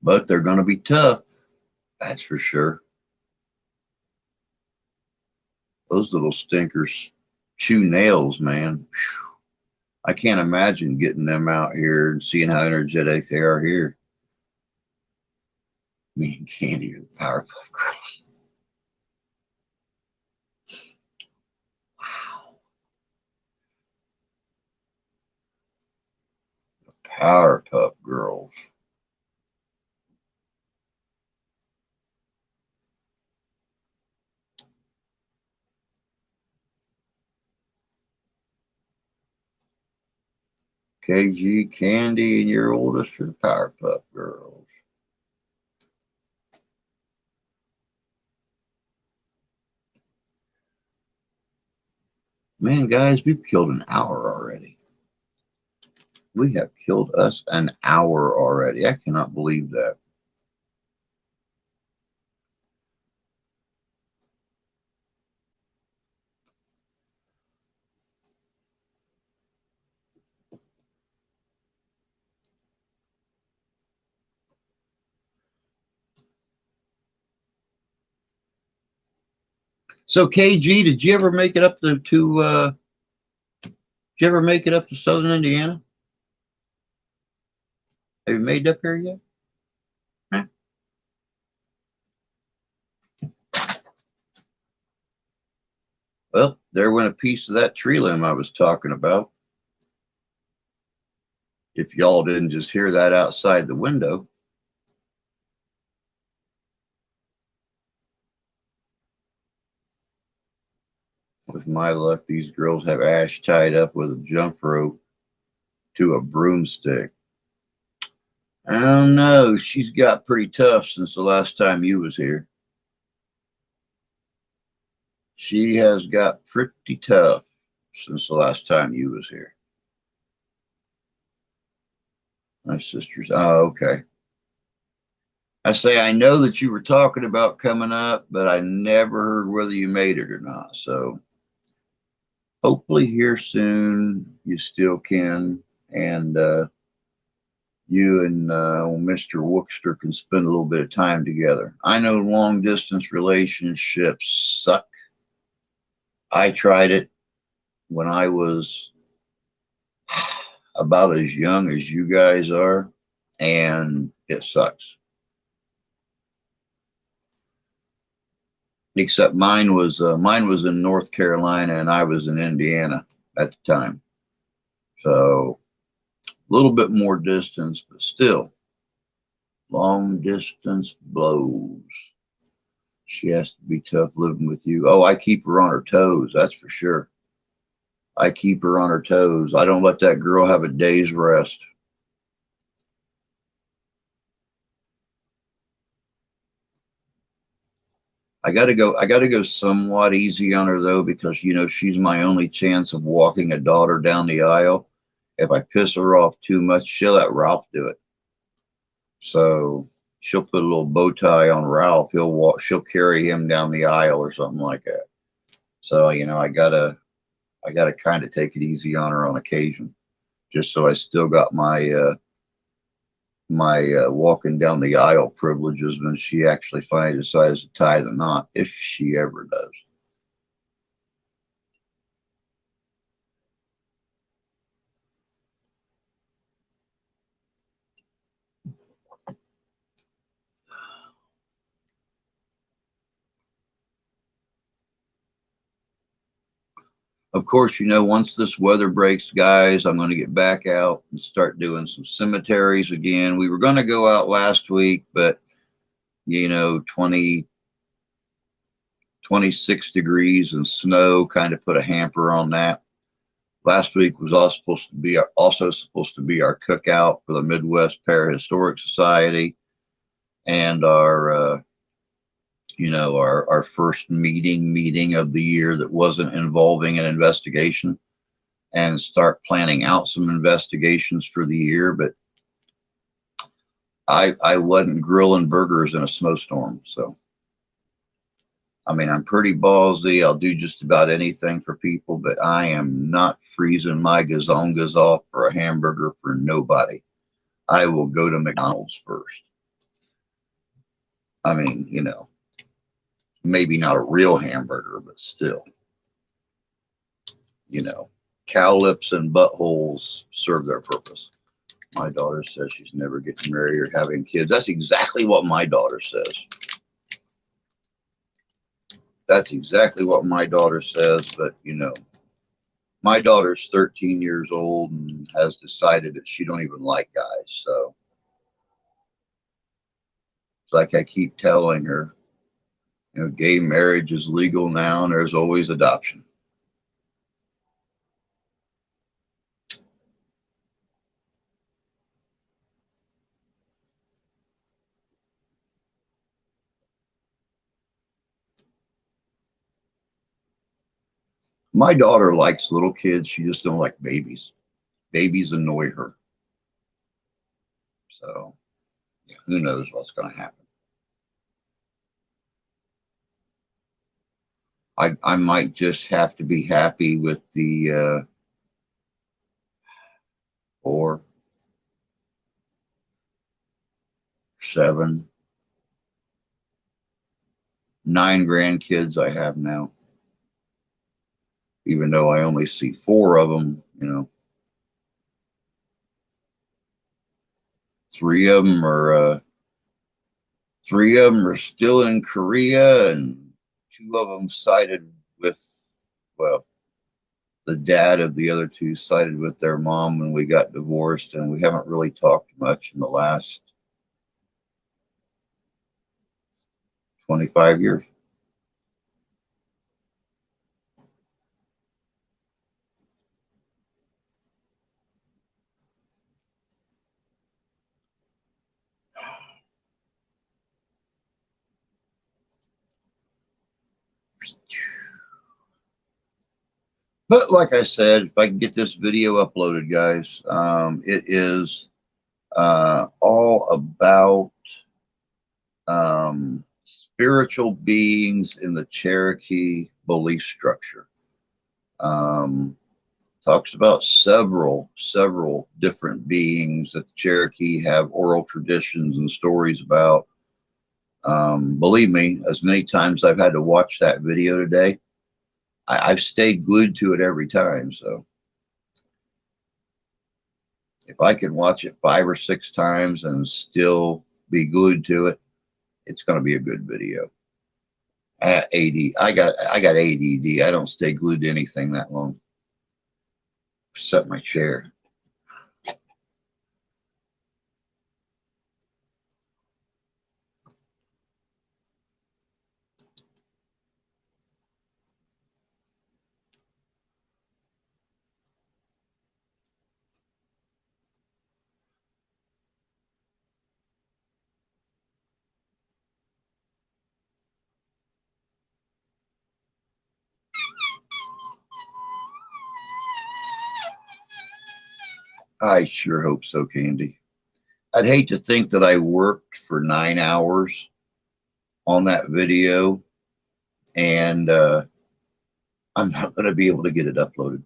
Speaker 1: But they're going to be tough, that's for sure. Those little stinkers chew nails, man. I can't imagine getting them out here and seeing how energetic they are here. Me and Candy are the Powerpuff Girls. Wow. Powerpuff Girls. KG, Candy, and your oldest are the Powerpuff Girls. Man, guys, we've killed an hour already. We have killed us an hour already. I cannot believe that. So, KG, did you ever make it up did you ever make it up to Southern Indiana? Have you made it up here yet? Huh? Well, there went a piece of that tree limb I was talking about. If y'all didn't just hear that outside the window. With my luck, these girls have Ash tied up with a jump rope to a broomstick. I don't know. She's got pretty tough since the last time you was here. She has got pretty tough since the last time you was here. My sister's. Oh, okay. I say I know that you were talking about coming up, but I never heard whether you made it or not. So hopefully here soon you still can, and you and Mr. Wookster can spend a little bit of time together. I know long distance relationships suck. I tried it when I was about as young as you guys are, and it sucks. Except mine was in North Carolina and I was in Indiana at the time, so a little bit more distance, but still, long distance blows. She has to be tough living with you. Oh, I keep her on her toes, that's for sure. I keep her on her toes. I don't let that girl have a day's rest. I gotta go somewhat easy on her though, because she's my only chance of walking a daughter down the aisle. If I piss her off too much, she'll let Ralph do it. So she'll put a little bow tie on Ralph. She'll carry him down the aisle or something like that. So, I gotta kind of take it easy on her on occasion, just so I still got my walking down the aisle privileges when she actually finally decides to tie the knot, if she ever does. Of course, once this weather breaks, guys, I'm going to get back out and start doing some cemeteries again. We were going to go out last week, but 20, 26 degrees and snow kind of put a hamper on that. Last week was also supposed to be our cookout for the Midwest Parahistoric Society, and our first meeting of the year that wasn't involving an investigation, and start planning out some investigations for the year. But I wasn't grilling burgers in a snowstorm. So, I mean, I'm pretty ballsy. I'll do just about anything for people, but I am not freezing my gazongas off for a hamburger for nobody. I will go to McDonald's first. I mean, maybe not a real hamburger, but still, you know, cow lips and buttholes serve their purpose. My daughter says she's never getting married or having kids. That's exactly what my daughter says. That's exactly what my daughter says. But, my daughter's 13 years old and has decided that she don't even like guys. So it's like I keep telling her, gay marriage is legal now and there's always adoption. My daughter likes little kids. She just don't like babies. Babies annoy her. So yeah, who knows what's going to happen. I might just have to be happy with the 4, 7, 9 grandkids I have now. Even though I only see 4 of them, you know, 3 of them are still in Korea, and 2 of them sided with, well, the dad of the other 2 sided with their mom when we got divorced, and we haven't really talked much in the last 25 years. But like I said, if I can get this video uploaded, guys, it is all about spiritual beings in the Cherokee belief structure. Talks about several different beings that the Cherokee have oral traditions and stories about. Believe me, as many times I've had to watch that video today, I've stayed glued to it every time. So if I can watch it 5 or 6 times and still be glued to it, it's going to be a good video. I got ADD. I don't stay glued to anything that long. Except my chair. I sure hope so, Candy. I'd hate to think that I worked for 9 hours on that video and I'm not going to be able to get it uploaded.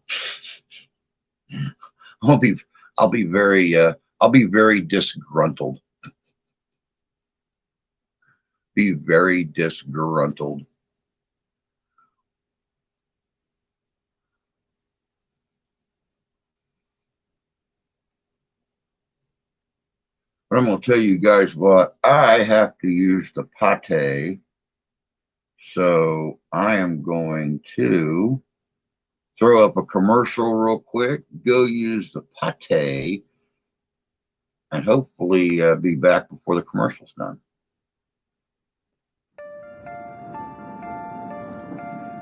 Speaker 1: I'll be very disgruntled. Be very disgruntled. But I'm going to tell you guys what, I have to use the pate. So I am going to throw up a commercial real quick, go use the pate, and hopefully be back before the commercial's done.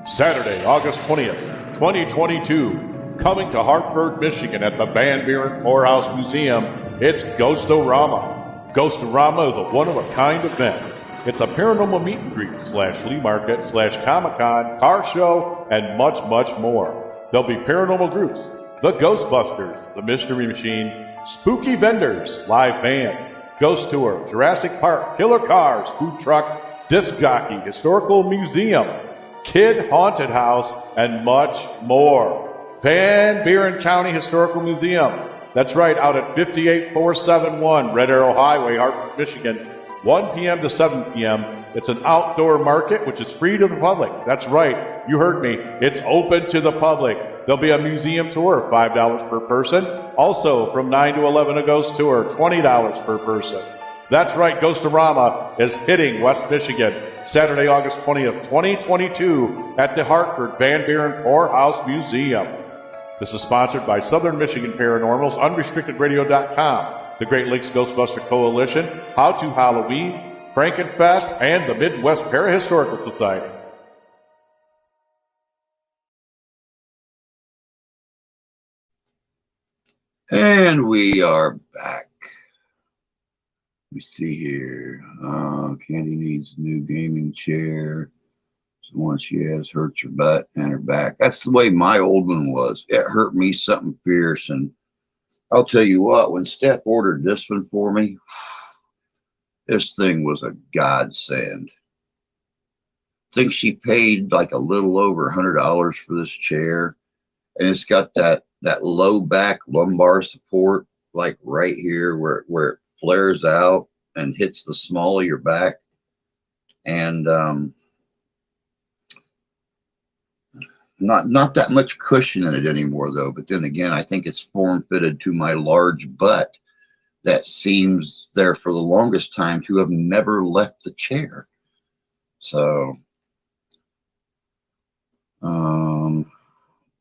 Speaker 2: Saturday, August 20th, 2022, coming to Hartford, Michigan at the Van Buren Poorhouse Museum, it's Ghost-O-Rama. Ghost-O-Rama is a one-of-a-kind event. It's a paranormal meet and greet / flea market / Comic-Con, car show, and much, much more. There'll be paranormal groups, the Ghostbusters, the Mystery Machine, spooky vendors, live band, ghost tour, Jurassic Park, killer cars, food truck, disc jockey, historical museum, kid haunted house, and much more. Van Buren County Historical Museum. That's right, out at 58471 Red Arrow Highway, Hartford, Michigan, 1 p.m. to 7 p.m. It's an outdoor market, which is free to the public. That's right, you heard me. It's open to the public. There'll be a museum tour, $5 per person. Also, from 9 to 11, a ghost tour, $20 per person. That's right, Ghost-O-Rama is hitting West Michigan, Saturday, August 20th, 2022, at the Hartford Van Buren Poorhouse Museum. This is sponsored by Southern Michigan Paranormals, UnrestrictedRadio.com, the Great Lakes Ghostbuster Coalition, How to Halloween, Frankenfest, and the Midwest Parahistorical Society.
Speaker 1: And we are back. Let me see here. Candy needs a new gaming chair. The one she has hurts her butt and her back. That's the way my old one was. It hurt me something fierce. And I'll tell you what, when Steph ordered this one for me, this thing was a godsend. I think she paid like a little over $100 for this chair. And it's got that low back lumbar support, like right here where it flares out and hits the small of your back. And not that much cushion in it anymore, though. But then again, I think it's form fitted to my large butt that seems there for the longest time to have never left the chair. So,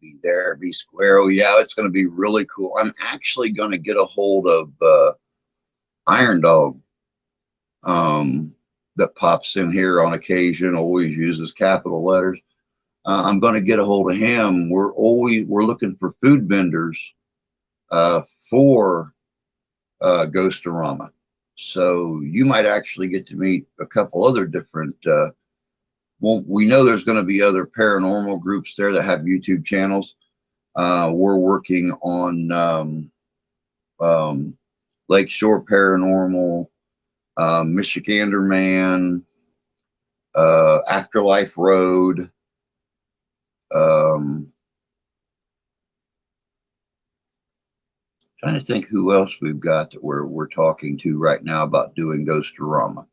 Speaker 1: be there, be square. Oh yeah, it's going to be really cool. I'm actually going to get a hold of Iron Dog, that pops in here on occasion, always uses capital letters. I'm going to get a hold of him. We're looking for food vendors for Ghostorama. So you might actually get to meet a couple other different. Well, we know there's going to be other paranormal groups there that have YouTube channels. We're working on Lakeshore Paranormal, Michigander Man, Afterlife Road. Trying to think who else we've got that we're talking to right now about doing Ghostorama.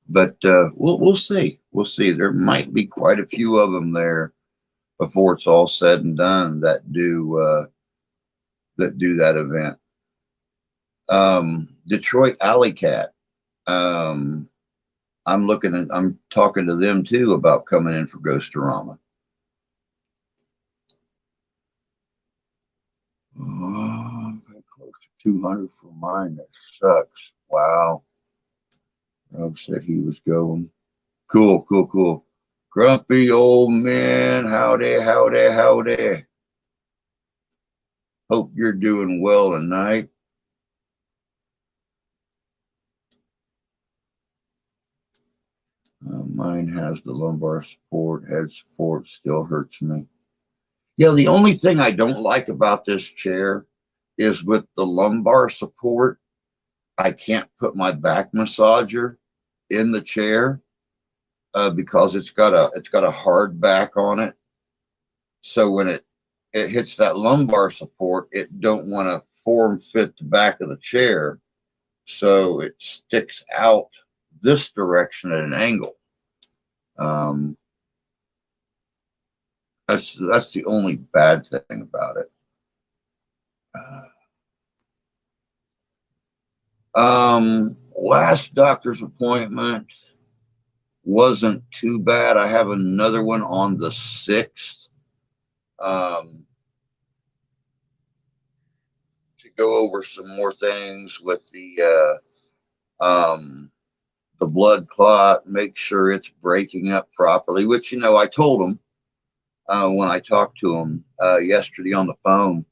Speaker 1: But we'll see. We'll see. There might be quite a few of them there before it's all said and done that do that event. Detroit Alley Cat. I'm talking to them too about coming in for Ghostorama. Oh, close to 200 for mine. That sucks. Wow. Rob said he was going. Cool, cool, cool. Grumpy old man. Howdy, howdy, howdy. Hope you're doing well tonight. Mine has the lumbar support, head support, still hurts me. Yeah, the only thing I don't like about this chair is with the lumbar support, I can't put my back massager in the chair because it's got a hard back on it. So when it hits that lumbar support, it don't want to form fit the back of the chair, so it sticks out this direction at an angle. That's the only bad thing about it. Last doctor's appointment wasn't too bad. I have another one on the 6th to go over some more things with the blood clot, make sure it's breaking up properly, which, I told him when I talked to him yesterday on the phone.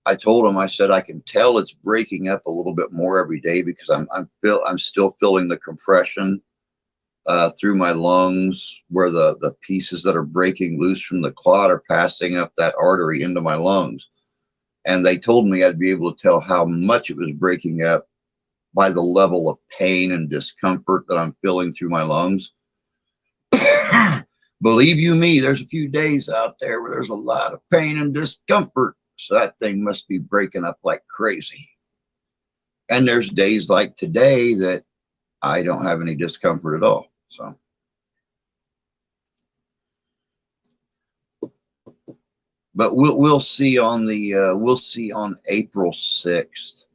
Speaker 1: I told him, I said, I can tell it's breaking up a little bit more every day because I'm still feeling the compression through my lungs, where the pieces that are breaking loose from the clot are passing up that artery into my lungs. And they told me I'd be able to tell how much it was breaking up by the level of pain and discomfort that I'm feeling through my lungs. Believe you me, there's a few days out there where there's a lot of pain and discomfort. So that thing must be breaking up like crazy. And there's days like today that I don't have any discomfort at all. So, but we'll see on April 6th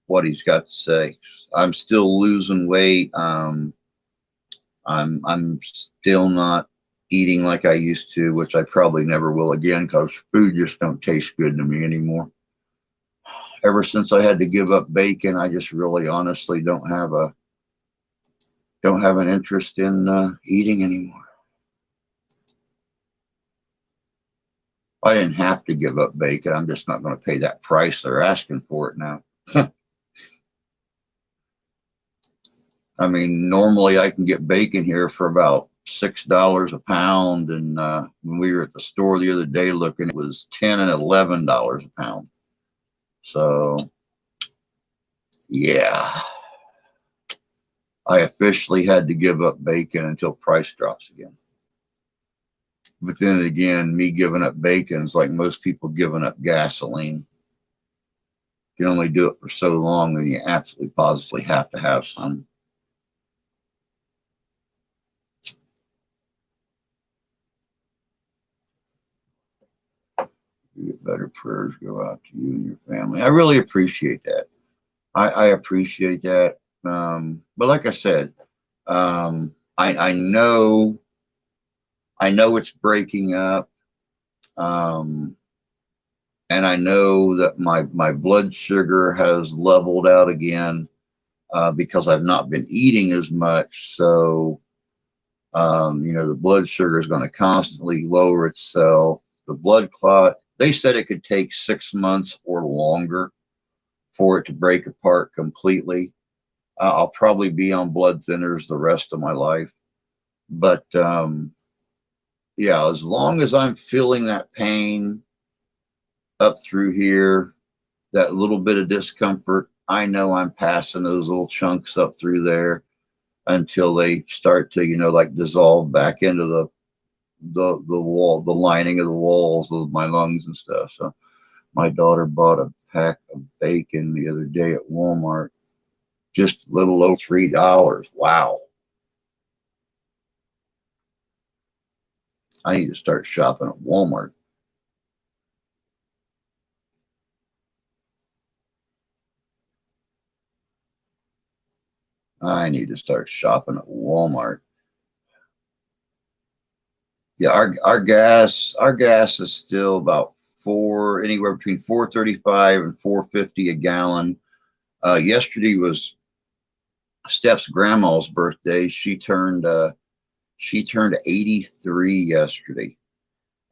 Speaker 1: what he's got to say. I'm still losing weight. I'm still not eating like I used to, which I probably never will again because food just don't taste good to me anymore. Ever since I had to give up bacon, I just really honestly don't have an interest in eating anymore. I didn't have to give up bacon. I'm just not going to pay that price they're asking for it now. I mean, normally I can get bacon here for about $6 a pound, and when we were at the store the other day looking, it was $10 and $11 a pound. So yeah, I officially had to give up bacon until price drops again. But then again, me giving up bacon is like most people giving up gasoline. You can only do it for so long, and you absolutely positively have to have some. You get better prayers go out to you and your family. I really appreciate that. I appreciate that. But like I said, I know it's breaking up. And I know that my blood sugar has leveled out again because I've not been eating as much. So, the blood sugar is going to constantly lower itself. The blood clot, they said it could take 6 months or longer for it to break apart completely. I'll probably be on blood thinners the rest of my life. But yeah, as long as I'm feeling that pain up through here, that little bit of discomfort, I know I'm passing those little chunks up through there until they start to, like dissolve back into the wall, the lining of the walls of my lungs and stuff. So my daughter bought a pack of bacon the other day at Walmart, just a little over $3. Wow. I need to start shopping at Walmart. I need to start shopping at Walmart. Yeah, our gas is still about anywhere between 4.35 and 4.50 a gallon. Yesterday was Steph's grandma's birthday. She turned 83 yesterday,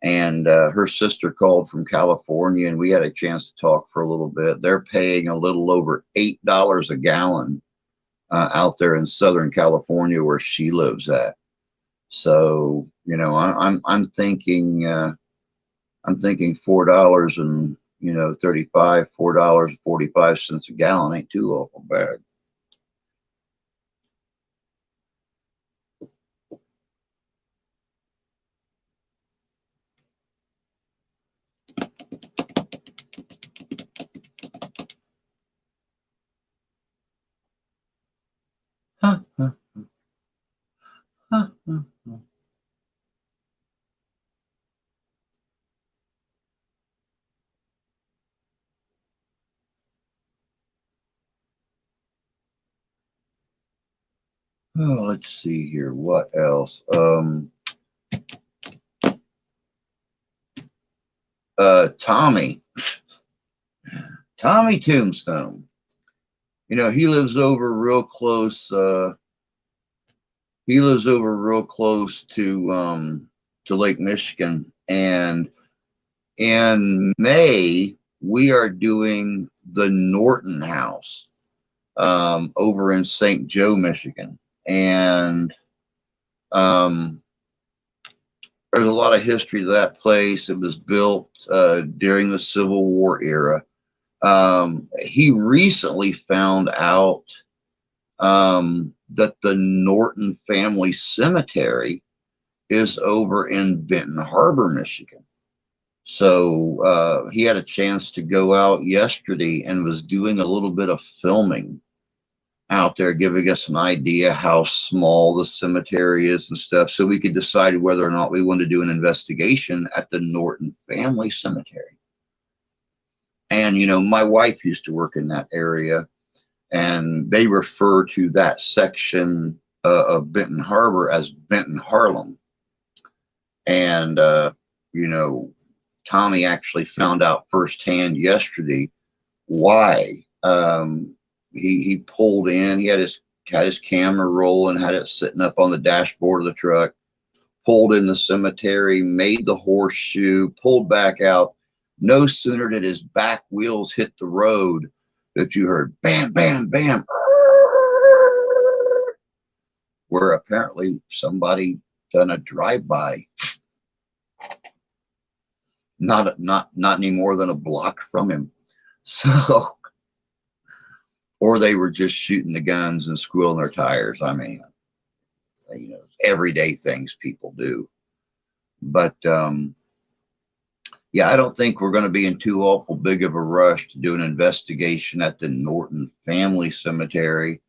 Speaker 1: and her sister called from California, and we had a chance to talk for a little bit. They're paying a little over $8 a gallon out there in Southern California where she lives at. So I'm thinking $4 and $4.45 a gallon ain't too awful bad. Huh, huh, huh, huh, huh. Oh, let's see here. What else? Tommy Tombstone. He lives over real close. He lives over real close to Lake Michigan, and in May we are doing the Norton House over in St. Joe, Michigan, and there's a lot of history to that place. It was built during the Civil War era. He recently found out that the Norton family cemetery is over in Benton Harbor, Michigan. So he had a chance to go out yesterday and was doing a little bit of filming out there, giving us an idea how small the cemetery is and stuff, so we could decide whether or not we want to do an investigation at the Norton family cemetery. And my wife used to work in that area, and they refer to that section of Benton Harbor as Benton Harlem. And Tommy actually found out firsthand yesterday why. He pulled in. He had his camera rolling, had it sitting up on the dashboard of the truck, pulled in the cemetery, made the horseshoe, pulled back out. No sooner did his back wheels hit the road that you heard bam, bam, bam. where apparently somebody done a drive-by, not any more than a block from him. So, or they were just shooting the guns and squealing their tires. I mean, you know, everyday things people do. But yeah, I don't think we're going to be in too awful big of a rush to do an investigation at the Norton Family Cemetery,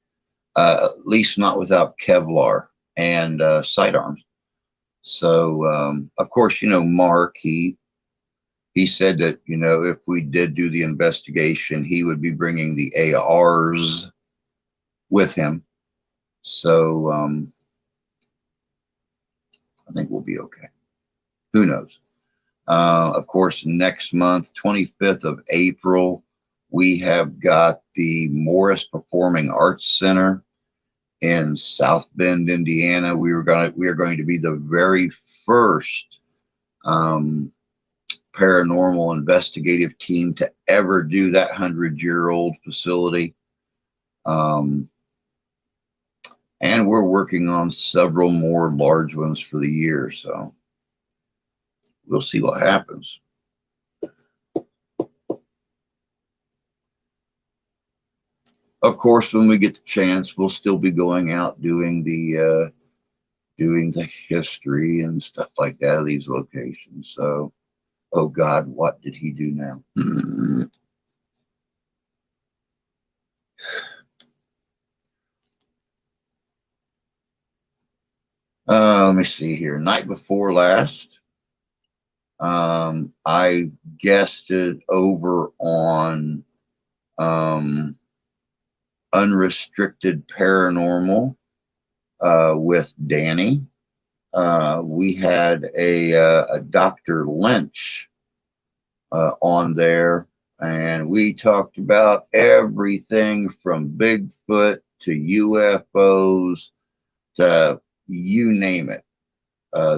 Speaker 1: at least not without Kevlar and sidearms. So, of course, you know, Mark, he said that, you know, if we did do the investigation, he would be bringing the ARs with him. So I think we'll be okay. Who knows? Of course, next month, 25th of April, we have got the Morris Performing Arts Center in South Bend, Indiana. We are going to be the very first paranormal investigative team to ever do that 100-year-old facility. And we're working on several more large ones for the year, so we'll see what happens. Of course, when we get the chance, we'll still be going out doing the history and stuff like that of these locations. So, oh God, what did he do now? Let me see here. Night before last, I guested over on Unrestricted Paranormal with Danny. We had a Dr. Lynch on there, and we talked about everything from Bigfoot to UFOs to you name it.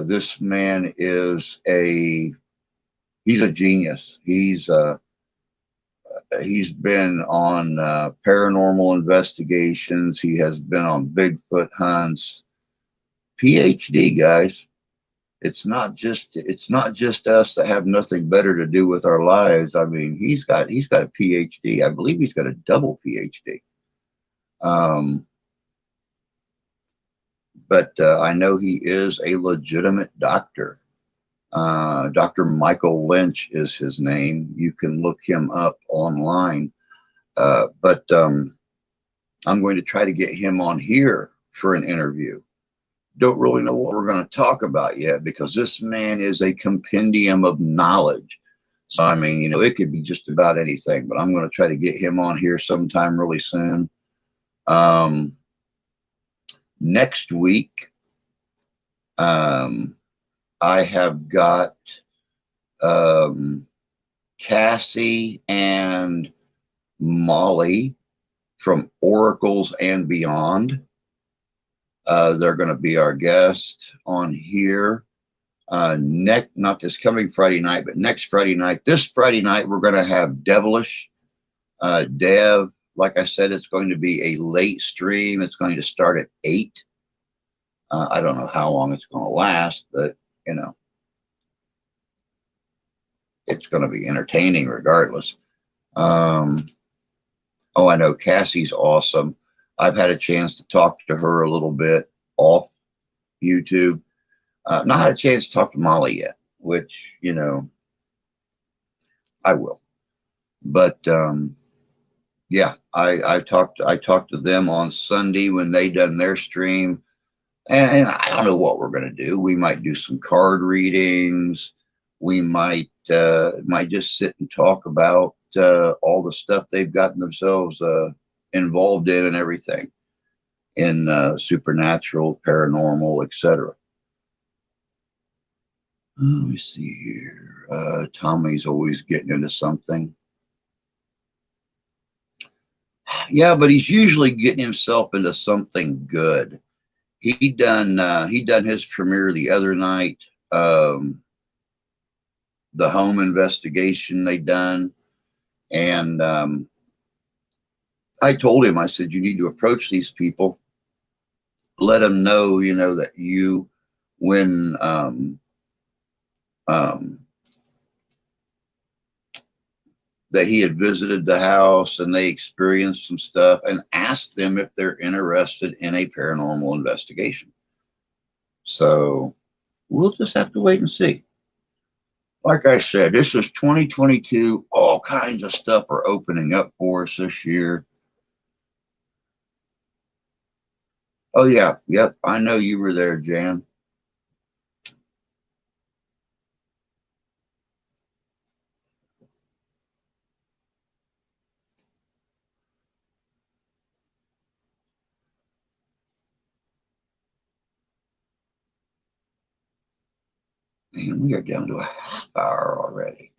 Speaker 1: This man is he's a genius. He's been on paranormal investigations. He has been on Bigfoot hunts. PhD, guys. It's not just us that have nothing better to do with our lives. I mean, he's got a PhD. I believe he's got a double PhD. But I know he is a legitimate doctor. Dr. Michael Lynch is his name. You can look him up online. But I'm going to try to get him on here for an interview. Don't really know what we're going to talk about yet, because this man is a compendium of knowledge. So, I mean, you know, it could be just about anything, but I'm going to try to get him on here sometime really soon. Next week, I have got Cassie and Molly from Oracles and Beyond. They're going to be our guest on here. Not this coming Friday night, but next Friday night. This Friday night, we're going to have Devilish Dev. Like I said, it's going to be a late stream. It's going to start at 8. I don't know how long it's going to last, but, you know, it's going to be entertaining regardless. Oh, I know Cassie's awesome. I've had a chance to talk to her a little bit off YouTube. Not had a chance to talk to Molly yet, which, you know, I will. But yeah, I talked to them on Sunday when they done their stream, and I don't know what we're gonna do. We might do some card readings. We might just sit and talk about all the stuff they've gotten themselves involved in and everything in supernatural, paranormal, etc. Let me see here. Tommy's always getting into something. Yeah, but he's usually getting himself into something good. He done his premiere the other night. The home investigation they done, and I told him, I said, you need to approach these people let him know, you know, that when um, that he had visited the house and they experienced some stuff, and asked them if they're interested in a paranormal investigation. So we'll just have to wait and see. Like I said, this is 2022. All kinds of stuff are opening up for us this year. Oh, yeah. Yep. I know you were there, Jan. Man, we are down to a half hour already.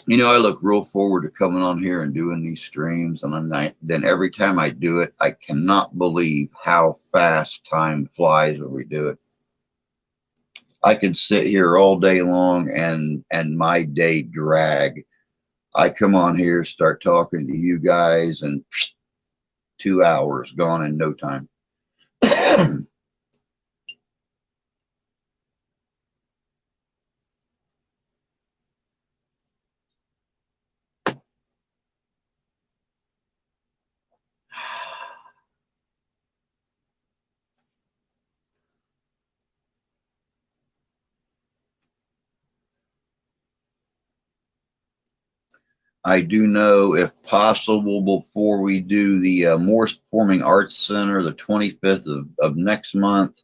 Speaker 1: You know, I look real forward to coming on here and doing these streams. And then every time I do it, I cannot believe how fast time flies when we do it. I could sit here all day long and my day drag. I come on here, start talking to you guys, and 2 hours gone in no time. I do know, if possible, before we do the Morse Performing Arts Center, the 25th of next month,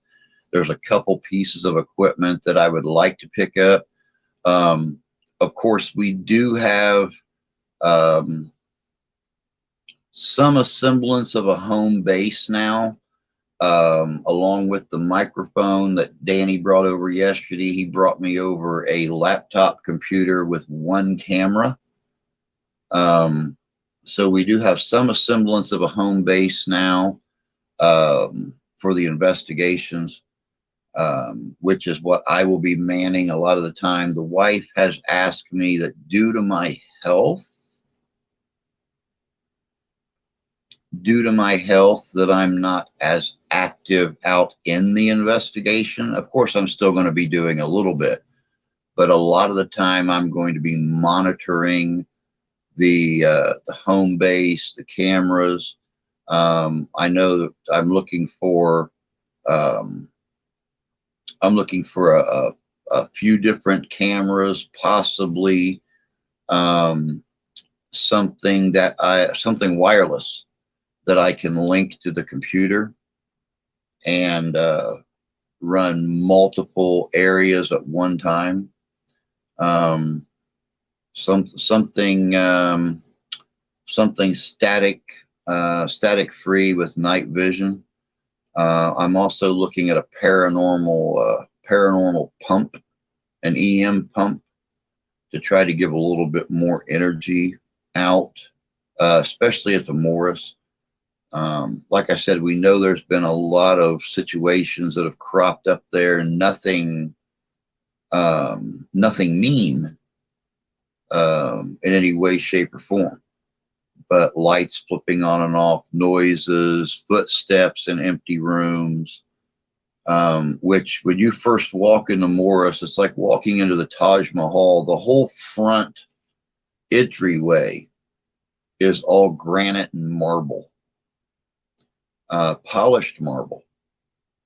Speaker 1: there's a couple pieces of equipment that I would like to pick up. Of course, we do have some semblance of a home base now, along with the microphone that Danny brought over yesterday. He brought me over a laptop computer with one camera. So we do have some semblance of a home base now for the investigations, which is what I will be manning a lot of the time. The wife has asked me that due to my health, that I'm not as active out in the investigation. Of course, I'm still going to be doing a little bit, but a lot of the time I'm going to be monitoring the home base, the cameras. I know that I'm looking for a few different cameras, possibly something wireless that I can link to the computer and run multiple areas at one time. Something static free with night vision. I'm also looking at a paranormal pump, an EM pump, to try to give a little bit more energy out, especially at the Morris. Like I said, we know there's been a lot of situations that have cropped up there, and nothing mean in any way, shape, or form. But lights flipping on and off, noises, footsteps in empty rooms, which when you first walk into Morris, it's like walking into the Taj Mahal. The whole front entryway is all granite and marble, polished marble.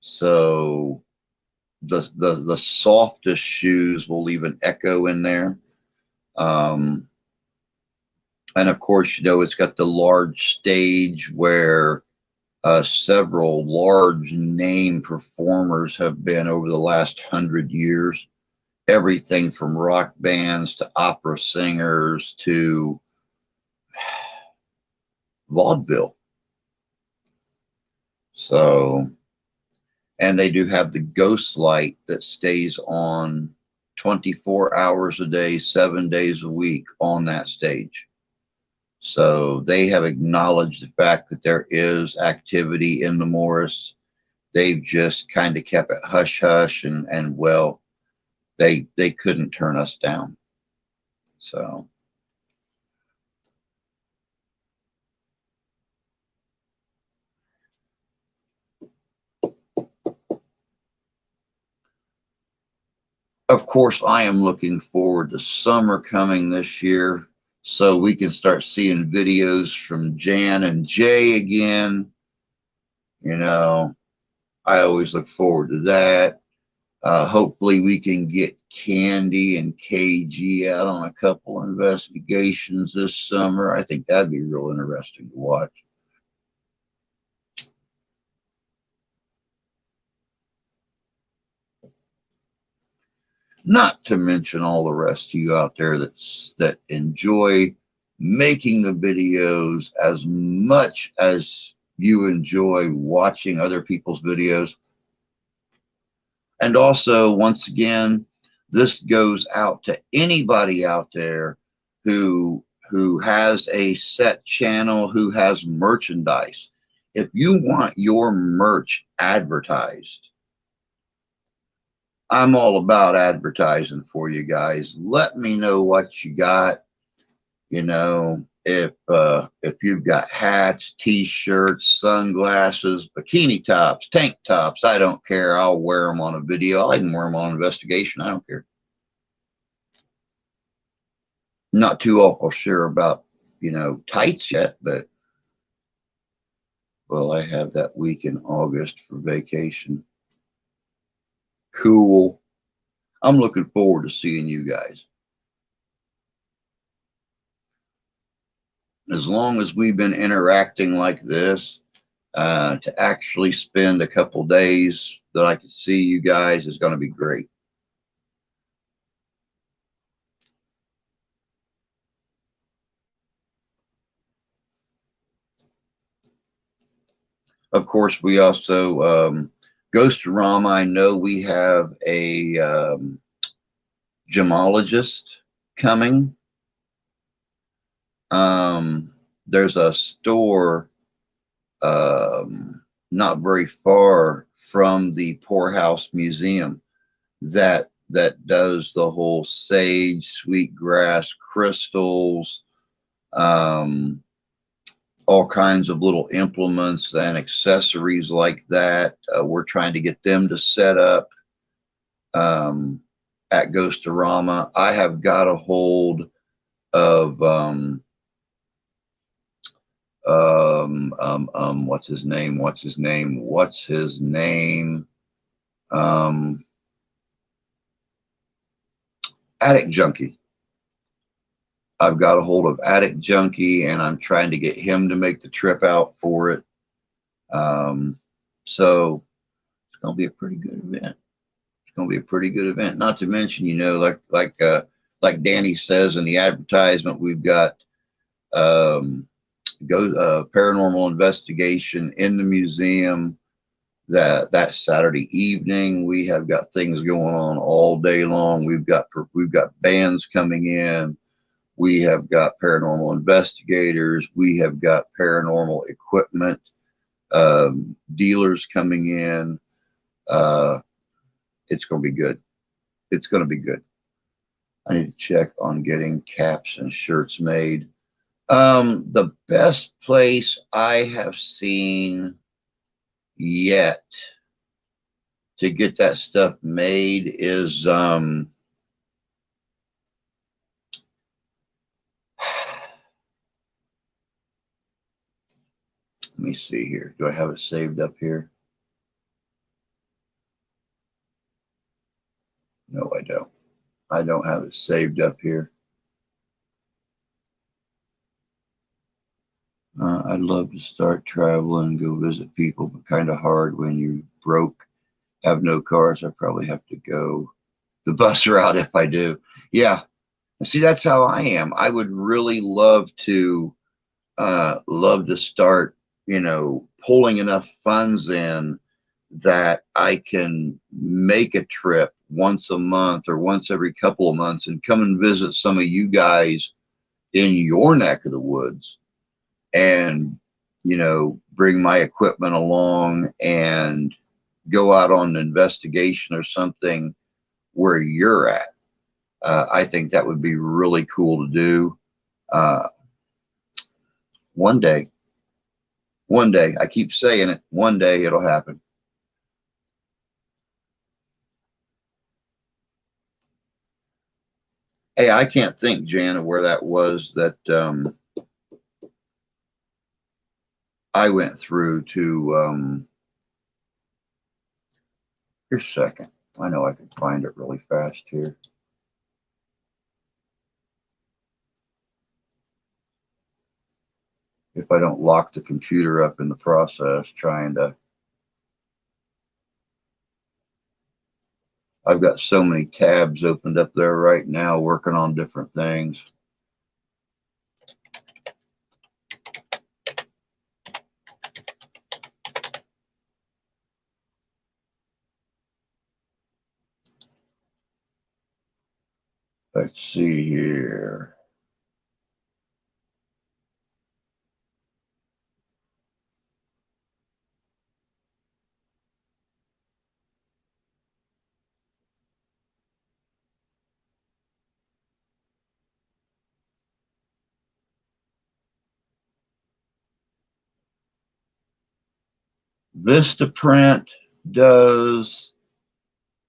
Speaker 1: So the softest shoes will leave an echo in there. And of course, you know, it's got the large stage where several large name performers have been over the last 100 years. Everything from rock bands to opera singers to vaudeville. So, and they do have the ghost light that stays on 24 hours a day, 7 days a week on that stage. So they have acknowledged the fact that there is activity in the Morris. They've just kind of kept it hush hush, and well, they couldn't turn us down. So Of course, I am looking forward to summer coming this year so we can start seeing videos from Jan and Jay again. You know, I always look forward to that. Hopefully we can get Candy and KG out on a couple investigations this summer. I think that'd be real interesting to watch. Not to mention all the rest of you out there that enjoy making the videos as much as you enjoy watching other people's videos. And also, once again, this goes out to anybody out there who has a set channel, who has merchandise. If you want your merch advertised, I'm all about advertising for you guys. Let me know what you got. You know, if you've got hats, t-shirts, sunglasses, bikini tops, tank tops, I don't care. I'll wear them on a video. I'll even wear them on investigation. I don't care. Not too awful sure about, you know, tights yet, but well, I have that week in August for vacation. Cool. I'm looking forward to seeing you guys. As long as we've been interacting like this, to actually spend a couple days that I can see you guys is going to be great. Of course, we also, Ghostorama, I know we have a gemologist coming. There's a store not very far from the Poorhouse Museum that does the whole sage, sweetgrass, crystals, all kinds of little implements and accessories like that. We're trying to get them to set up at Ghostorama. I have got a hold of what's his name? Attic Junkie. I've got a hold of Attic Junkie, and I'm trying to get him to make the trip out for it. So it's going to be a pretty good event. It's going to be a pretty good event. Not to mention, you know, like Danny says in the advertisement, we've got paranormal investigation in the museum that Saturday evening. We have got things going on all day long. We've got bands coming in. We have got paranormal investigators. We have got paranormal equipment dealers coming in. It's going to be good. It's going to be good. I need to check on getting caps and shirts made. The best place I have seen yet to get that stuff made is let me see here. Do I have it saved up here? No, I don't. I don't have it saved up here. I'd love to start traveling and go visit people, but kind of hard when you're broke, have no cars. I probably have to go the bus route if I do. Yeah. See, that's how I am. I would really love to start, you know, pulling enough funds in that I can make a trip once a month or once every couple of months and come and visit some of you guys in your neck of the woods and, you know, bring my equipment along and go out on an investigation or something where you're at. I think that would be really cool to do. One day, I keep saying it, one day it'll happen. Hey, I can't think, Jan, of where that was that I went through to. Here's a second. I know I could find it really fast here. If I don't lock the computer up in the process trying to. I've got so many tabs opened up there right now working on different things. Let's see here. Vistaprint does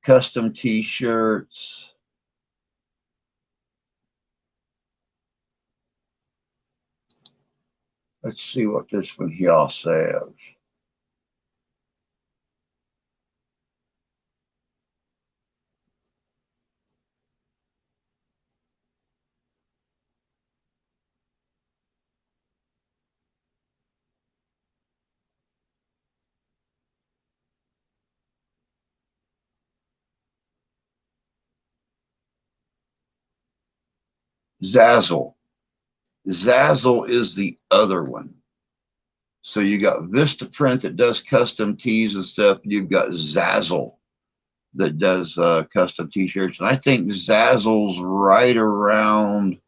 Speaker 1: custom t-shirts. Let's see what this one here says. Zazzle. Zazzle is the other one. So you got Vistaprint that does custom tees and stuff. You've got Zazzle that does custom t-shirts. And I think Zazzle's right around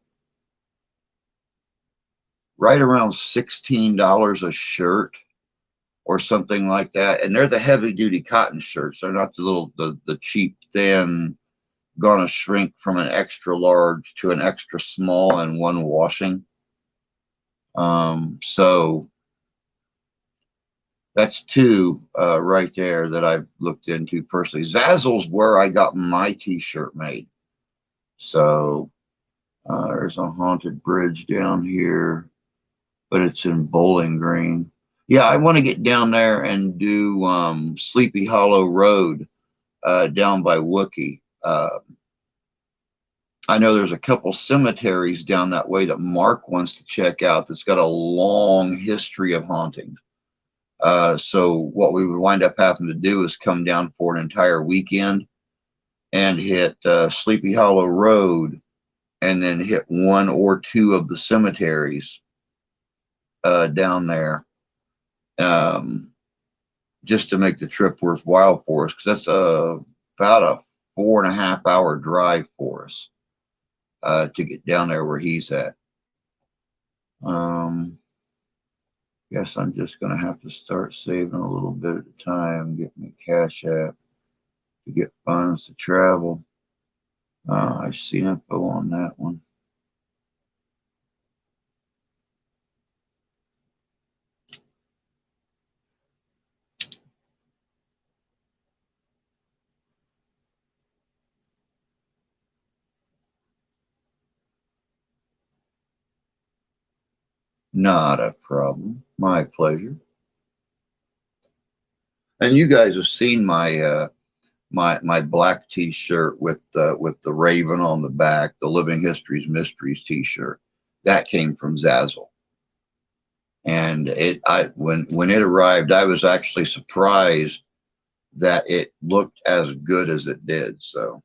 Speaker 1: $16 a shirt or something like that. And they're the heavy duty cotton shirts. They're not the little, the cheap, thin, gonna shrink from an extra large to an extra small in one washing. So that's two right there that I've looked into personally. Zazzle's where I got my t-shirt made. So there's a haunted bridge down here, but it's in Bowling Green. Yeah, I want to get down there and do Sleepy Hollow Road down by Wookie. I know there's a couple cemeteries down that way that Mark wants to check out that's got a long history of hauntings. So what we would wind up having to do is come down for an entire weekend and hit Sleepy Hollow Road and then hit one or two of the cemeteries down there just to make the trip worthwhile for us, because that's about a 4.5-hour drive for us to get down there where he's at. Guess I'm just going to have to start saving a little bit at a time, get me Cash App to get funds to travel. I've seen info on that one. Not a problem. My pleasure. And you guys have seen my my black T-shirt with the raven on the back, the Living Histories Mysteries T-shirt. That came from Zazzle. And when it arrived, I was actually surprised that it looked as good as it did. So,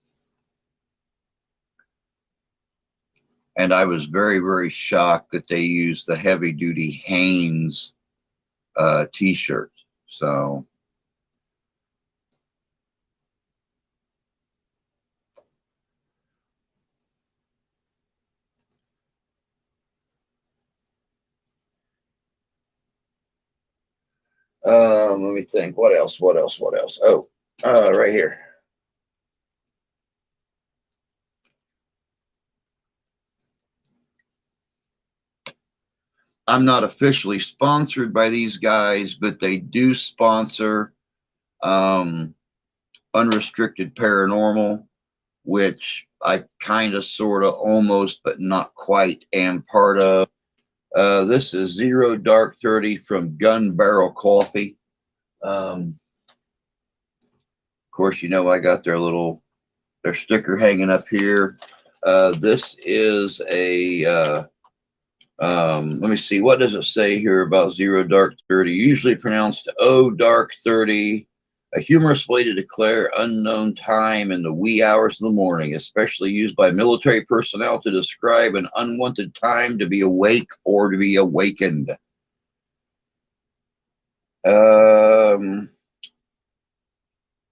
Speaker 1: and I was very, very shocked that they used the heavy duty Hanes T-shirt. So. Let me think. What else? Oh, right here. I'm not officially sponsored by these guys, but they do sponsor Unrestricted Paranormal, which I kind of, sort of, almost, but not quite am part of. This is Zero Dark 30 from Gun Barrel Coffee. Of course, I got their sticker hanging up here. This is a, let me see, what does it say here about Zero Dark 30? Usually pronounced O Dark 30, a humorous way to declare unknown time in the wee hours of the morning, especially used by military personnel to describe an unwanted time to be awake or to be awakened.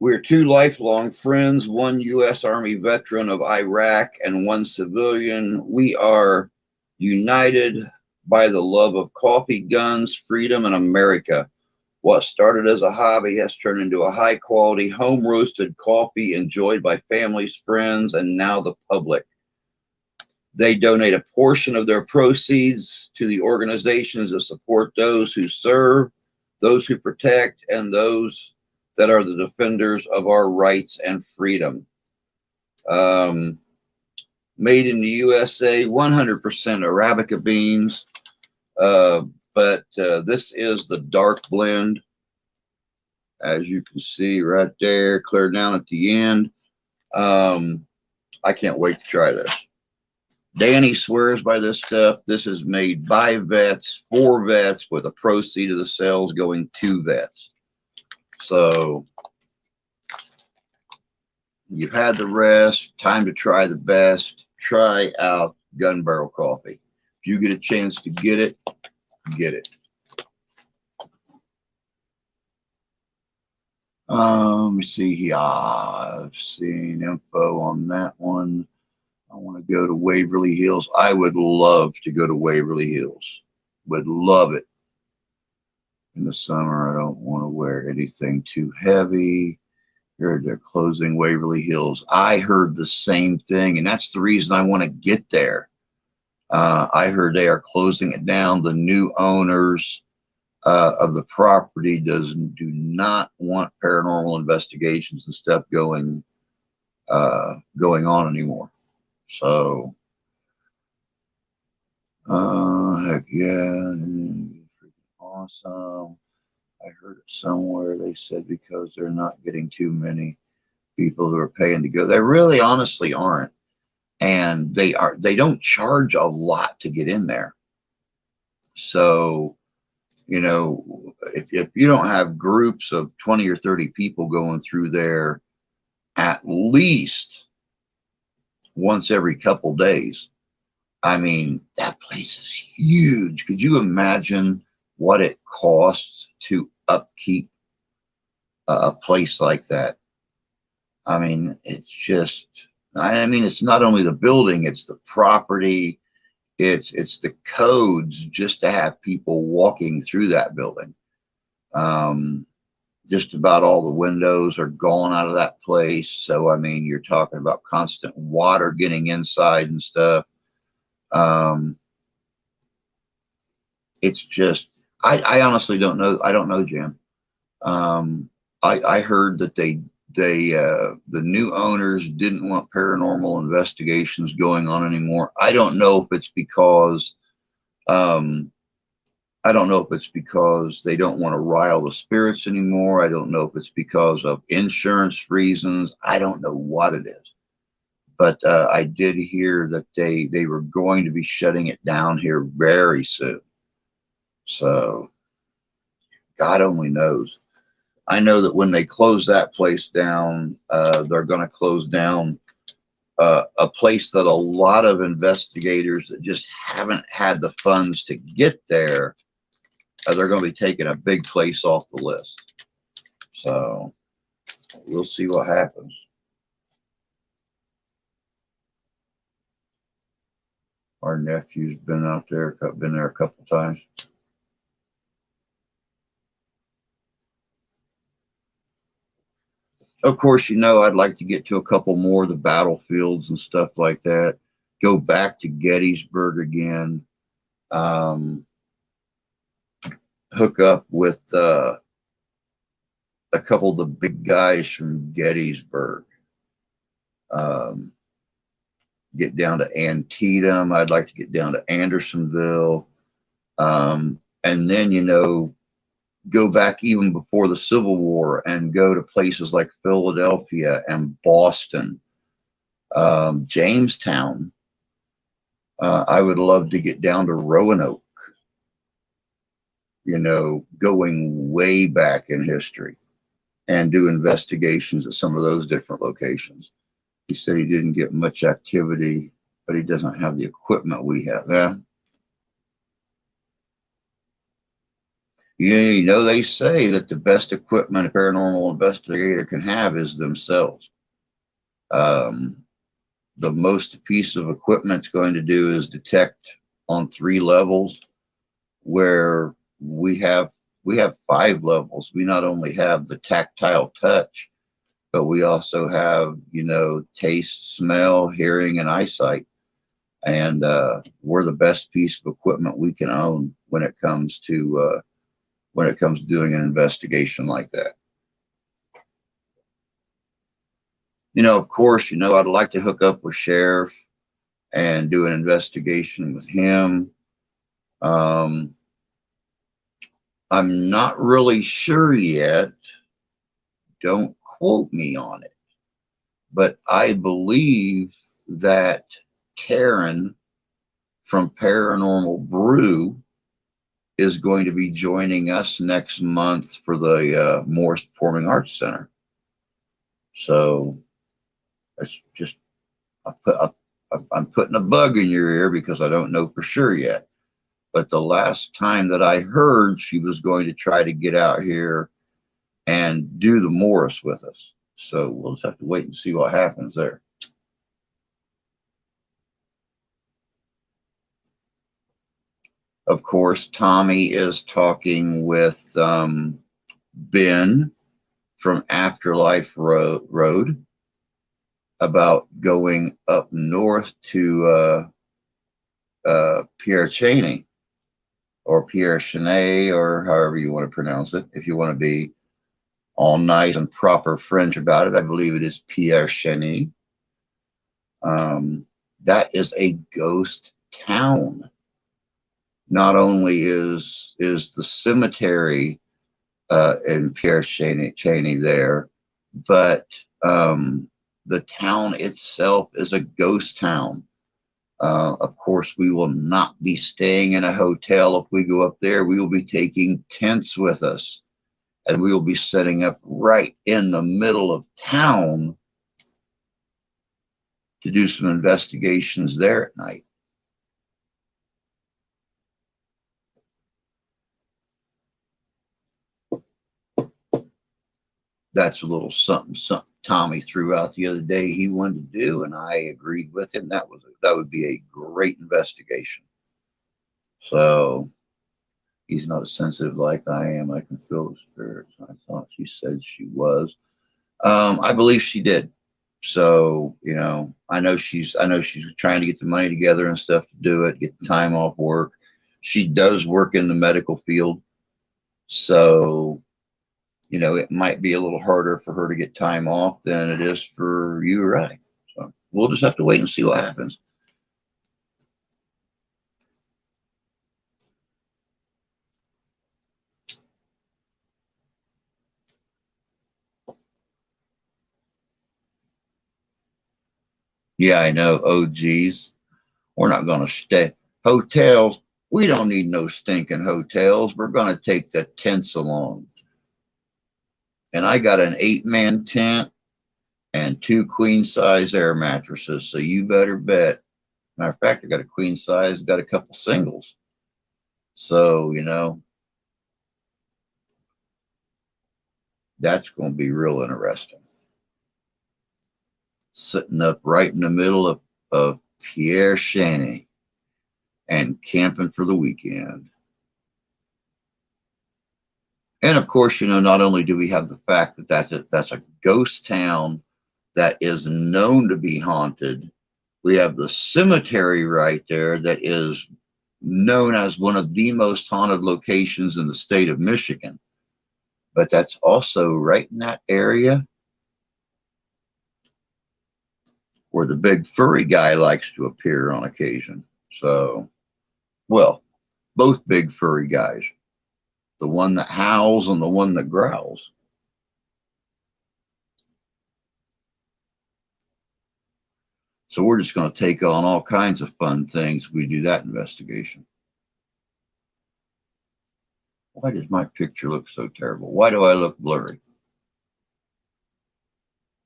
Speaker 1: We're two lifelong friends, one U.S. Army veteran of Iraq and one civilian. We are united by the love of coffee, guns, freedom, and America. What started as a hobby has turned into a high-quality, home-roasted coffee enjoyed by families, friends, and now the public. They donate a portion of their proceeds to the organizations that support those who serve, those who protect, and those that are the defenders of our rights and freedom. Made in the USA, 100% Arabica beans, but this is the dark blend, as you can see right there, clear down at the end. I can't wait to try this. Danny swears by this stuff. This is made by vets, for vets, with a proceed of the sales going to vets. So you've had the rest, time to try the best. Try out Gun Barrel Coffee. If you get a chance to get it, get it. Let me see here. I've seen info on that one. I want to go to Waverly Hills. I would love to go to Waverly Hills. Would love it. In the summer, I don't want to wear anything too heavy. They're closing Waverly Hills. I heard the same thing, and that's the reason I want to get there. I heard they are closing it down. The new owners of the property do not want paranormal investigations and stuff going on anymore. So, heck yeah, awesome. I heard it somewhere. They said because they're not getting too many people who are paying to go. They really honestly aren't. And they don't charge a lot to get in there. So, if you don't have groups of 20 or 30 people going through there at least once every couple days, I mean, that place is huge. Could you imagine what it costs to upkeep a place like that? I mean, it's not only the building, it's the property, it's the codes just to have people walking through that building. Just about all the windows are gone out of that place. So, I mean, you're talking about constant water getting inside and stuff. It's just, I honestly don't know. I don't know, Jim. I heard that the new owners didn't want paranormal investigations going on anymore. I don't know if it's because they don't want to rile the spirits anymore. I don't know if it's because of insurance reasons. I don't know what it is. But I did hear that they were going to be shutting it down here very soon. So God only knows. I know that when they close that place down, they're going to close down a place that a lot of investigators that just haven't had the funds to get there, they're going to be taking a big place off the list. So we'll see what happens. Our nephew's been out there, been there a couple times. Of course, I'd like to get to a couple more of the battlefields and stuff like that. Go back to Gettysburg again. Hook up with a couple of the big guys from Gettysburg. um, get down to Antietam. I'd like to get down to Andersonville. And then, go back even before the Civil War and go to places like Philadelphia and Boston, Jamestown. I would love to get down to Roanoke, going way back in history and do investigations at some of those different locations. He said he didn't get much activity, but he doesn't have the equipment we have. Yeah. Yeah, they say that the best equipment a paranormal investigator can have is themselves. The most piece of equipment it's going to do is detect on 3 levels, where we have 5 levels. We not only have the tactile touch, but we also have, taste, smell, hearing, and eyesight. And we're the best piece of equipment we can own when it comes to doing an investigation like that. Of course, I'd like to hook up with Sheriff and do an investigation with him. I'm not really sure yet. Don't quote me on it. But I believe that Karen from Paranormal Brew is going to be joining us next month for the Morris Performing Arts Center. So that's just, I'm putting a bug in your ear because I don't know for sure yet. But the last time that I heard, she was going to try to get out here and do the Morris with us. So we'll just have to wait and see what happens there. Of course, Tommy is talking with Ben from Afterlife Road about going up north to Pierre Cheney or Pierre Chenet, or however you want to pronounce it. If you want to be all nice and proper French about it, I believe it is Pierre Cheney. That is a ghost town. Not only is the cemetery in Pierre Cheney there, but the town itself is a ghost town. Of course, we will not be staying in a hotel if we go up there. We will be taking tents with us, and we will be setting up right in the middle of town to do some investigations there at night. That's a little something Tommy threw out the other day he wanted to do, and I agreed with him. That would be a great investigation. So he's not as sensitive like I am. I can feel the spirits. I thought she said she was. I believe she did. So I know she's trying to get the money together and stuff to do it, get the time off work. She does work in the medical field, so it might be a little harder for her to get time off than it is for you or I. So we'll just have to wait and see what happens. Yeah, I know. Oh, geez. We're not going to stay. Hotels, we don't need no stinking hotels. We're going to take the tents along. And I got an 8-man tent and 2 queen-size air mattresses. So you better bet. Matter of fact, I got a queen size, got a couple singles. So, that's going to be real interesting. Sitting up right in the middle of Pierre Cheney and camping for the weekend. And of course, not only do we have the fact that that's a ghost town that is known to be haunted, we have the cemetery right there that is known as one of the most haunted locations in the state of Michigan. But that's also right in that area where the big furry guy likes to appear on occasion. So, well, both big furry guys, the one that howls and the one that growls. So we're just going to take on all kinds of fun things. We do that investigation. Why does my picture look so terrible? Why do I look blurry?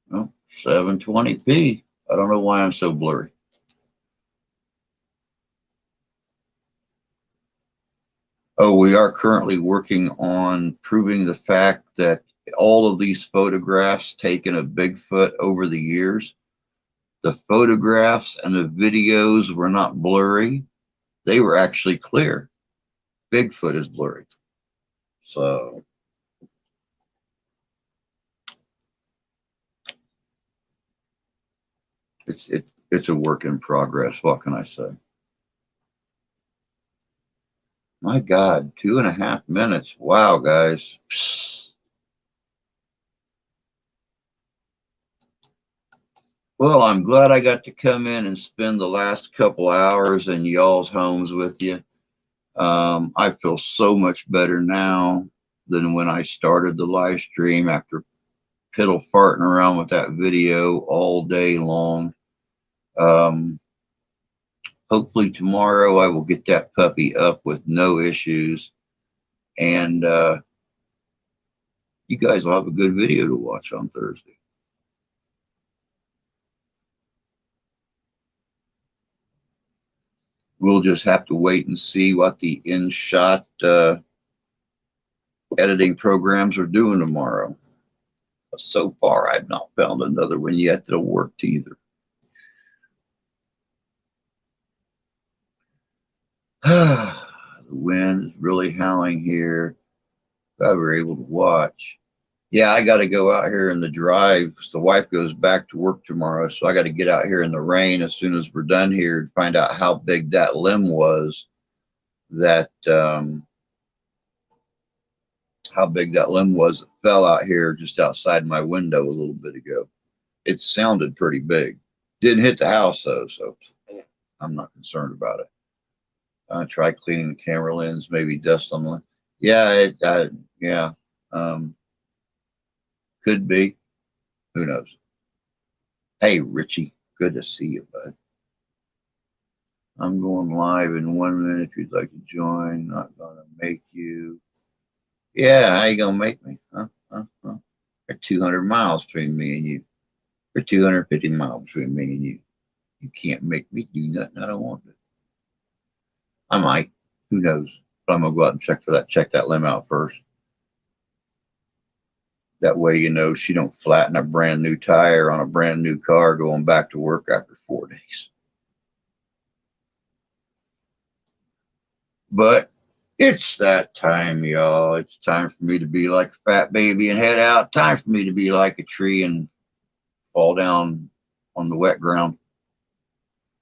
Speaker 1: Well, 720p. I don't know why I'm so blurry. Oh, we are currently working on proving the fact that all of these photographs taken of Bigfoot over the years, the photographs and the videos were not blurry. They were actually clear. Bigfoot is blurry. So it's a work in progress. What can I say? My God, 2.5 minutes. Wow, guys. Well, I'm glad I got to come in and spend the last couple hours in y'all's homes with you. I feel so much better now than when I started the live stream after piddle farting around with that video all day long. Hopefully tomorrow I will get that puppy up with no issues, and you guys will have a good video to watch on Thursday. We'll just have to wait and see what the in-shot editing programs are doing tomorrow. So far, I've not found another one yet that'll work either. The wind is really howling here. If I were able to watch. Yeah, I got to go out here in the drive because the wife goes back to work tomorrow. So I got to get out here in the rain as soon as we're done here and find out how big that limb was that fell out here just outside my window a little bit ago. It sounded pretty big. Didn't hit the house though, so I'm not concerned about it. Try cleaning the camera lens, maybe dust on the. Yeah, could be. Who knows? Hey, Richie, good to see you, bud. I'm going live in 1 minute. If you'd like to join, not gonna make you. Yeah, how you gonna make me? Huh? There's 200 miles between me and you. There's 250 miles between me and you. You can't make me do nothing I don't want to. I might. Who knows? But I'm gonna go out and check that limb out first. That way, you know, she don't flatten a brand new tire on a brand new car going back to work after 4 days. But it's that time, y'all. It's time for me to be like a fat baby and head out. Time for me to be like a tree and fall down on the wet ground.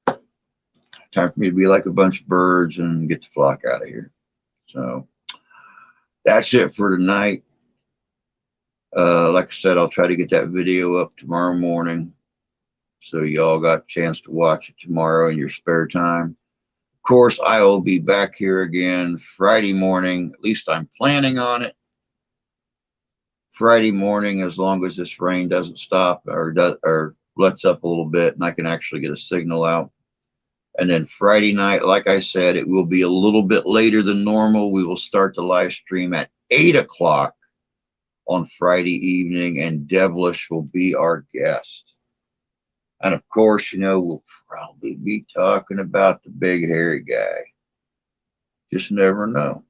Speaker 1: Time for me to be like a bunch of birds and get the flock out of here. So that's it for tonight. Like I said, I'll try to get that video up tomorrow morning, so y'all got a chance to watch it tomorrow in your spare time. Of course, I will be back here again Friday morning. At least I'm planning on it. Friday morning, as long as this rain doesn't stop or lets up a little bit and I can actually get a signal out. And then Friday night, like I said, it will be a little bit later than normal. We will start the live stream at 8 o'clock on Friday evening, and Devilish will be our guest. And of course, you know, we'll probably be talking about the big hairy guy. Just never know.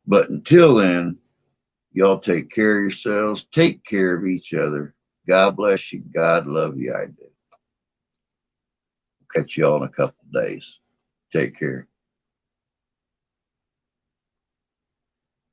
Speaker 1: But until then, y'all take care of yourselves. Take care of each other. God bless you. God love you. I do. Catch y'all in a couple of days. Take care.